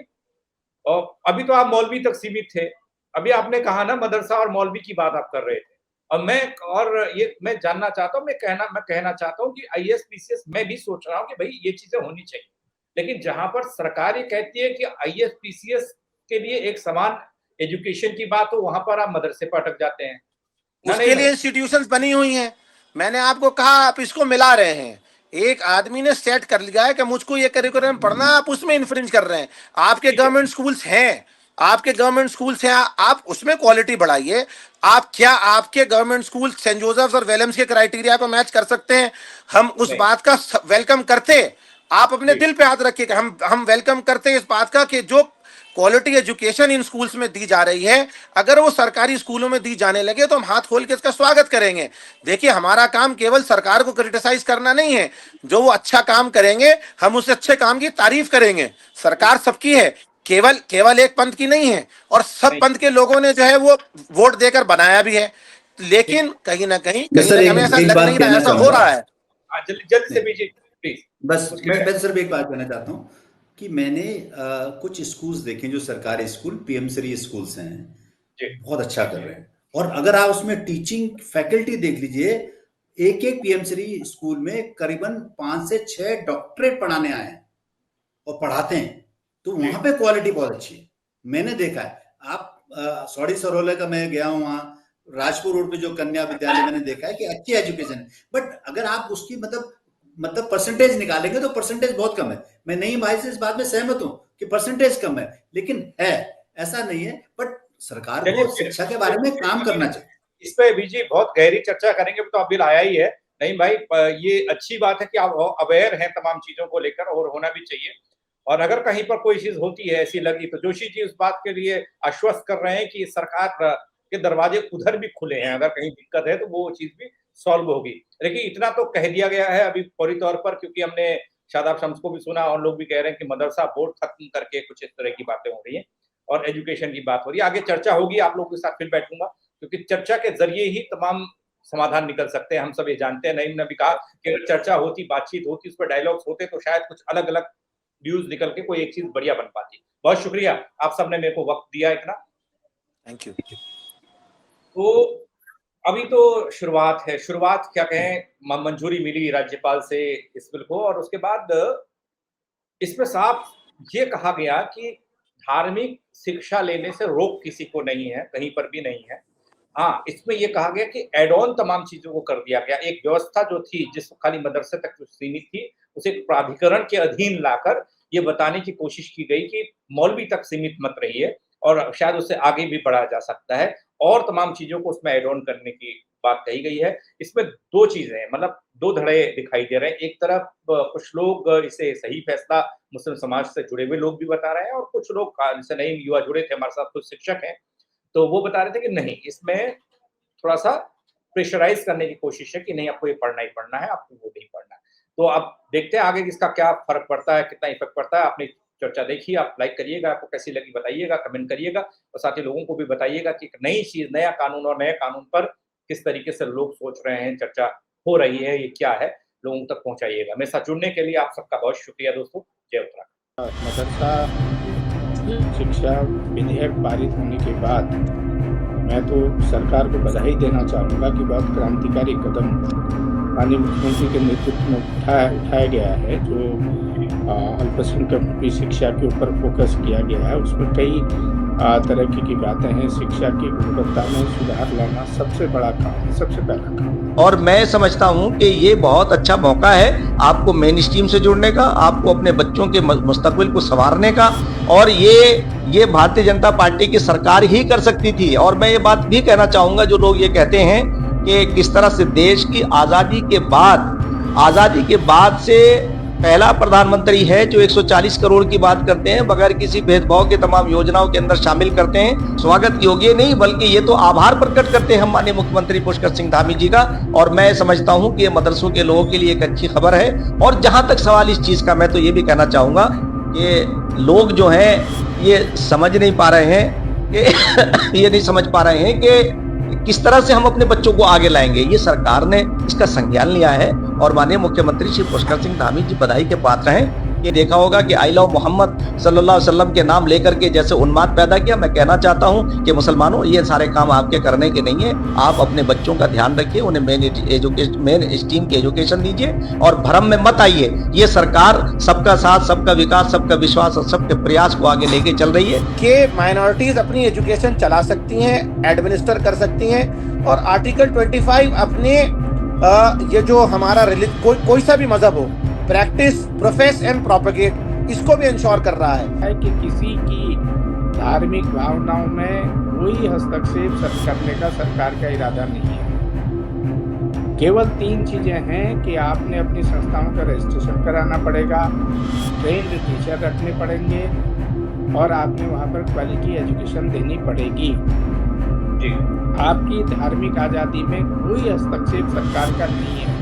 S4: और अभी तो आप मौलवी तक सीमित थे। अभी आपने कहा ना मदरसा और मौलवी की बात आप कर रहे थे। और ये मैं जानना चाहता हूँ, मैं कहना चाहता हूँ कि आईएएस पीसीएस मैं भी सोच रहा हूँ कि भाई ये चीजें होनी चाहिए। लेकिन जहां पर सरकार ये कहती है कि आईएएस पीसीएस के लिए एक समान एजुकेशन की बात हो, वहां पर आप मदरसे पर अटक जाते हैं। ना नहीं
S3: उसके
S4: भाई।
S3: लिए इंस्टीट्यूशंस बनी हुई हैं। मैंने आपको कहा आप इसको मिला रहे हैं। एक आदमी ने सेट कर लिया है कि मुझको ये करिकुलम पढ़ना है, आप उसमें इन्फ्रिंज कर रहे हैं। आपके
S4: ठीक है।
S3: गवर्नमेंट स्कूल्स हैं, आपके गवर्नमेंट स्कूल्स हैं, आप उसमें क्वालिटी बढ़ाइए। आप क्या आपके गवर्नमेंट स्कूल सेंट जोसेफ्स और वेलम्स के क्राइटेरिया को मैच कर सकते हैं? हम उस
S4: नहीं।
S3: बात का वेलकम करते। आप अपने
S4: जी।
S3: दिल पे हाथ रखिए कि हम वेलकम करते हैं इस बात का कि जो क्वालिटी एजुकेशन इन स्कूल्स में दी जा रही है, अगर वो सरकारी स्कूलों में दी जाने लगे तो हम हाथ खोल के इसका स्वागत करेंगे। देखिए, हमारा काम केवल सरकार को क्रिटिसाइज करना नहीं है। जो वो अच्छा काम करेंगे, हम उस अच्छे काम की तारीफ करेंगे। सरकार सबकी है, केवल केवल एक पंथ की नहीं है। और सब
S4: नहीं।
S3: पंथ के लोगों ने जो है वो वोट देकर बनाया भी है।
S4: ठीक।
S3: लेकिन कहीं ना कहीं
S7: मैं सर
S3: हमें ऐसा
S7: एक
S3: लग
S7: बात
S3: नहीं रहा,
S7: कहना
S3: ऐसा हो
S7: चाहूंगा।
S3: रहा है।
S4: हाँ, जल्दी जल्दी से
S7: नहीं,
S4: बीजिए प्लीज।
S7: बस
S4: उसके
S7: मैं
S4: लिए
S7: सिर्फ एक बात कहना चाहता हूँ कि मैंने कुछ स्कूल्स देखे जो सरकारी स्कूल पीएम श्री स्कूल्स हैं,
S4: जी।
S7: बहुत अच्छा कर रहे हैं। और अगर आप उसमें टीचिंग फैकल्टी देख लीजिए, एक एक पीएम श्री स्कूल में करीबन 5 से 6 डॉक्टरेट पढ़ाने आए हैं और पढ़ाते हैं, तो वहां पे क्वालिटी बहुत अच्छी है। मैंने देखा है। आप सॉरी सरोले का मैं गया हूँ वहां, राजपुर रोड पे जो कन्या विद्यालय मैंने देखा है कि अच्छी एजुकेशन है। बट अगर आप उसकी मतलब परसेंटेज निकालेंगे तो परसेंटेज बहुत कम है। मैं नईम भाई से इस बात में सहमत हूँ कि परसेंटेज कम है, लेकिन है, ऐसा नहीं है। बट सरकार
S4: चलिए
S7: को शिक्षा के बारे में काम करना चाहिए।
S4: इस पे बीजी बहुत गहरी चर्चा करेंगे, तो अभी आया ही है। नहीं भाई, ये अच्छी बात है कि आप अवेयर हैं तमाम चीजों को लेकर, और होना भी चाहिए। और अगर कहीं पर कोई चीज होती है ऐसी लगी तो जोशी जी उस बात के लिए आश्वस्त कर रहे हैं कि सरकार के दरवाजे उधर भी खुले हैं, अगर कहीं दिक्कत है तो वो चीज भी सॉल्व होगी। लेकिन इतना तो कह दिया गया है अभी फौरी तौर पर, क्योंकि हमने शादाब शम्स को भी सुना और लोग भी कह रहे हैं कि मदरसा बोर्ड खत्म करके कुछ इस तरह की बातें हो रही हैं और एजुकेशन की बात हो रही है। आगे चर्चा होगी, आप लोगों के साथ फिर बैठूंगा, क्योंकि चर्चा के जरिए ही तमाम समाधान निकल सकते हैं। हम सब ये जानते हैं। नईम ने भी कहा कि अगर चर्चा होती, बातचीत होती, उस पर डायलॉग्स होते तो शायद कुछ अलग अलग व्यूज निकल के कोई एक चीज बढ़िया बन पाती। बहुत शुक्रिया, आप सबने मेरे को वक्त दिया इतना।
S3: Thank you.
S4: तो अभी तो शुरुआत है, शुरुआत क्या कहें, मंजूरी मिली राज्यपाल से इस बिल को, और उसके बाद इसमें साफ ये कहा गया कि धार्मिक शिक्षा लेने से रोक किसी को नहीं है, कहीं पर भी नहीं है। हाँ, इसमें ये कहा गया कि एड ऑन तमाम चीजों को कर दिया गया। एक व्यवस्था जो थी, जिस खाली मदरसे तक जो सीमित थी, उसे एक प्राधिकरण के अधीन लाकर ये बताने की कोशिश की गई कि मौलवी तक सीमित मत रहिए, और शायद उससे आगे भी बढ़ाया जा सकता है, और तमाम चीजों को उसमें एड ऑन करने की बात कही गई है। इसमें 2 चीजें हैं, मतलब 2 धड़े दिखाई दे रहे हैं। एक तरफ कुछ लोग इसे सही फैसला, मुस्लिम समाज से जुड़े हुए लोग भी बता रहे हैं, और कुछ लोग जैसे नईम युवा जुड़े थे हमारे साथ, कुछ शिक्षक हैं, तो वो बता रहे थे कि नहीं, इसमें थोड़ा-सा प्रेशराइज़ करने की कोशिश है कि नहीं, आपको ये पढ़ना ही पढ़ना है, आपको वो नहीं पढ़ना है। तो अब देखते हैं आगे इसका क्या फ़र्क पड़ता है, कितना इफ़ेक्ट पड़ता है। आपने चर्चा देखिए, आप लाइक करिएगा, आपको कैसी लगी बताइएगा, कमेंट करिएगा और साथ ही लोगों को भी बताइएगा कि एक नई चीज, नया कानून और नए कानून पर किस तरीके से लोग सोच रहे हैं, चर्चा हो रही है, ये क्या है, लोगों तक पहुंचाइएगा। मेरे साथ जुड़ने के लिए आप सबका बहुत शुक्रिया दोस्तों। जय उत्तराखंड।
S1: मदरसा शिक्षा विधेयक पारित होने के बाद मैं तो सरकार को बधाई देना चाहूँगा कि बहुत क्रांतिकारी कदम माननीय मुख्यमंत्री के नेतृत्व में उठाया गया है। जो अल्पसंख्यकों की शिक्षा के ऊपर फोकस किया गया है, उसमें कई तरह की बातें हैं। शिक्षा की गुणवत्ता में सुधार लाना सबसे बड़ा काम है, सबसे पहला काम।
S2: और मैं समझता हूं कि ये बहुत अच्छा मौका है आपको मेन स्ट्रीम से जुड़ने का, आपको अपने बच्चों के मुस्तकबिल को संवारने का। और ये भारतीय जनता पार्टी की सरकार ही कर सकती थी। और मैं ये बात भी कहना चाहूंगा, जो लोग ये कहते हैं कि किस तरह से देश की आजादी के बाद से पहला प्रधानमंत्री है जो 140 करोड़ की बात करते हैं, बगैर किसी भेदभाव के तमाम योजनाओं के अंदर शामिल करते हैं। स्वागत योग्य नहीं बल्कि ये तो आभार प्रकट करते हैं हम माननीय मुख्यमंत्री पुष्कर सिंह धामी जी का। और मैं समझता हूं कि ये मदरसों के लोगों के लिए एक अच्छी खबर है। और जहां तक सवाल इस चीज का, मैं तो ये भी कहना चाहूंगा कि लोग जो हैं ये समझ नहीं पा रहे हैं कि ये नहीं समझ पा रहे हैं कि किस तरह से हम अपने बच्चों को आगे लाएंगे। ये सरकार ने इसका संज्ञान लिया है और माननीय मुख्यमंत्री श्री पुष्कर सिंह धामी जी बधाई के पात्र हैं। ये देखा होगा कि आई लव मोहम्मद सल्लल्लाहु अलैहि वसल्लम के नाम लेकर के जैसे उन्माद पैदा किया। मैं कहना चाहता हूं कि मुसलमानों, ये सारे काम आपके करने के नहीं है। आप अपने बच्चों का ध्यान रखिए, उन्हें मेन स्ट्रीम की एजुकेशन दीजिए और भ्रम में मत आइए। ये सरकार सबका साथ, सबका विकास, सबका विश्वास और सबके प्रयास को आगे लेके चल रही है
S3: कि माइनॉरिटीज अपनी एजुकेशन चला सकती हैं, एडमिनिस्टर कर सकती हैं और आर्टिकल 25 अपने ये जो हमारा कोई सा भी मजहब हो, प्रैक्टिस, प्रोफेस एंड प्रोपेगेट, इसको भी इंश्योर कर रहा है
S1: कि किसी की धार्मिक भावनाओं में कोई हस्तक्षेप करने का सरकार का इरादा नहीं है। केवल 3 चीजें हैं कि आपने अपनी संस्थाओं का रजिस्ट्रेशन कराना पड़ेगा, ट्रेन्ड टीचर रखने पड़ेंगे और आपने वहाँ पर क्वालिटी एजुकेशन देनी पड़ेगी।
S4: जी,
S1: आपकी धार्मिक आज़ादी में कोई हस्तक्षेप सरकार का नहीं है।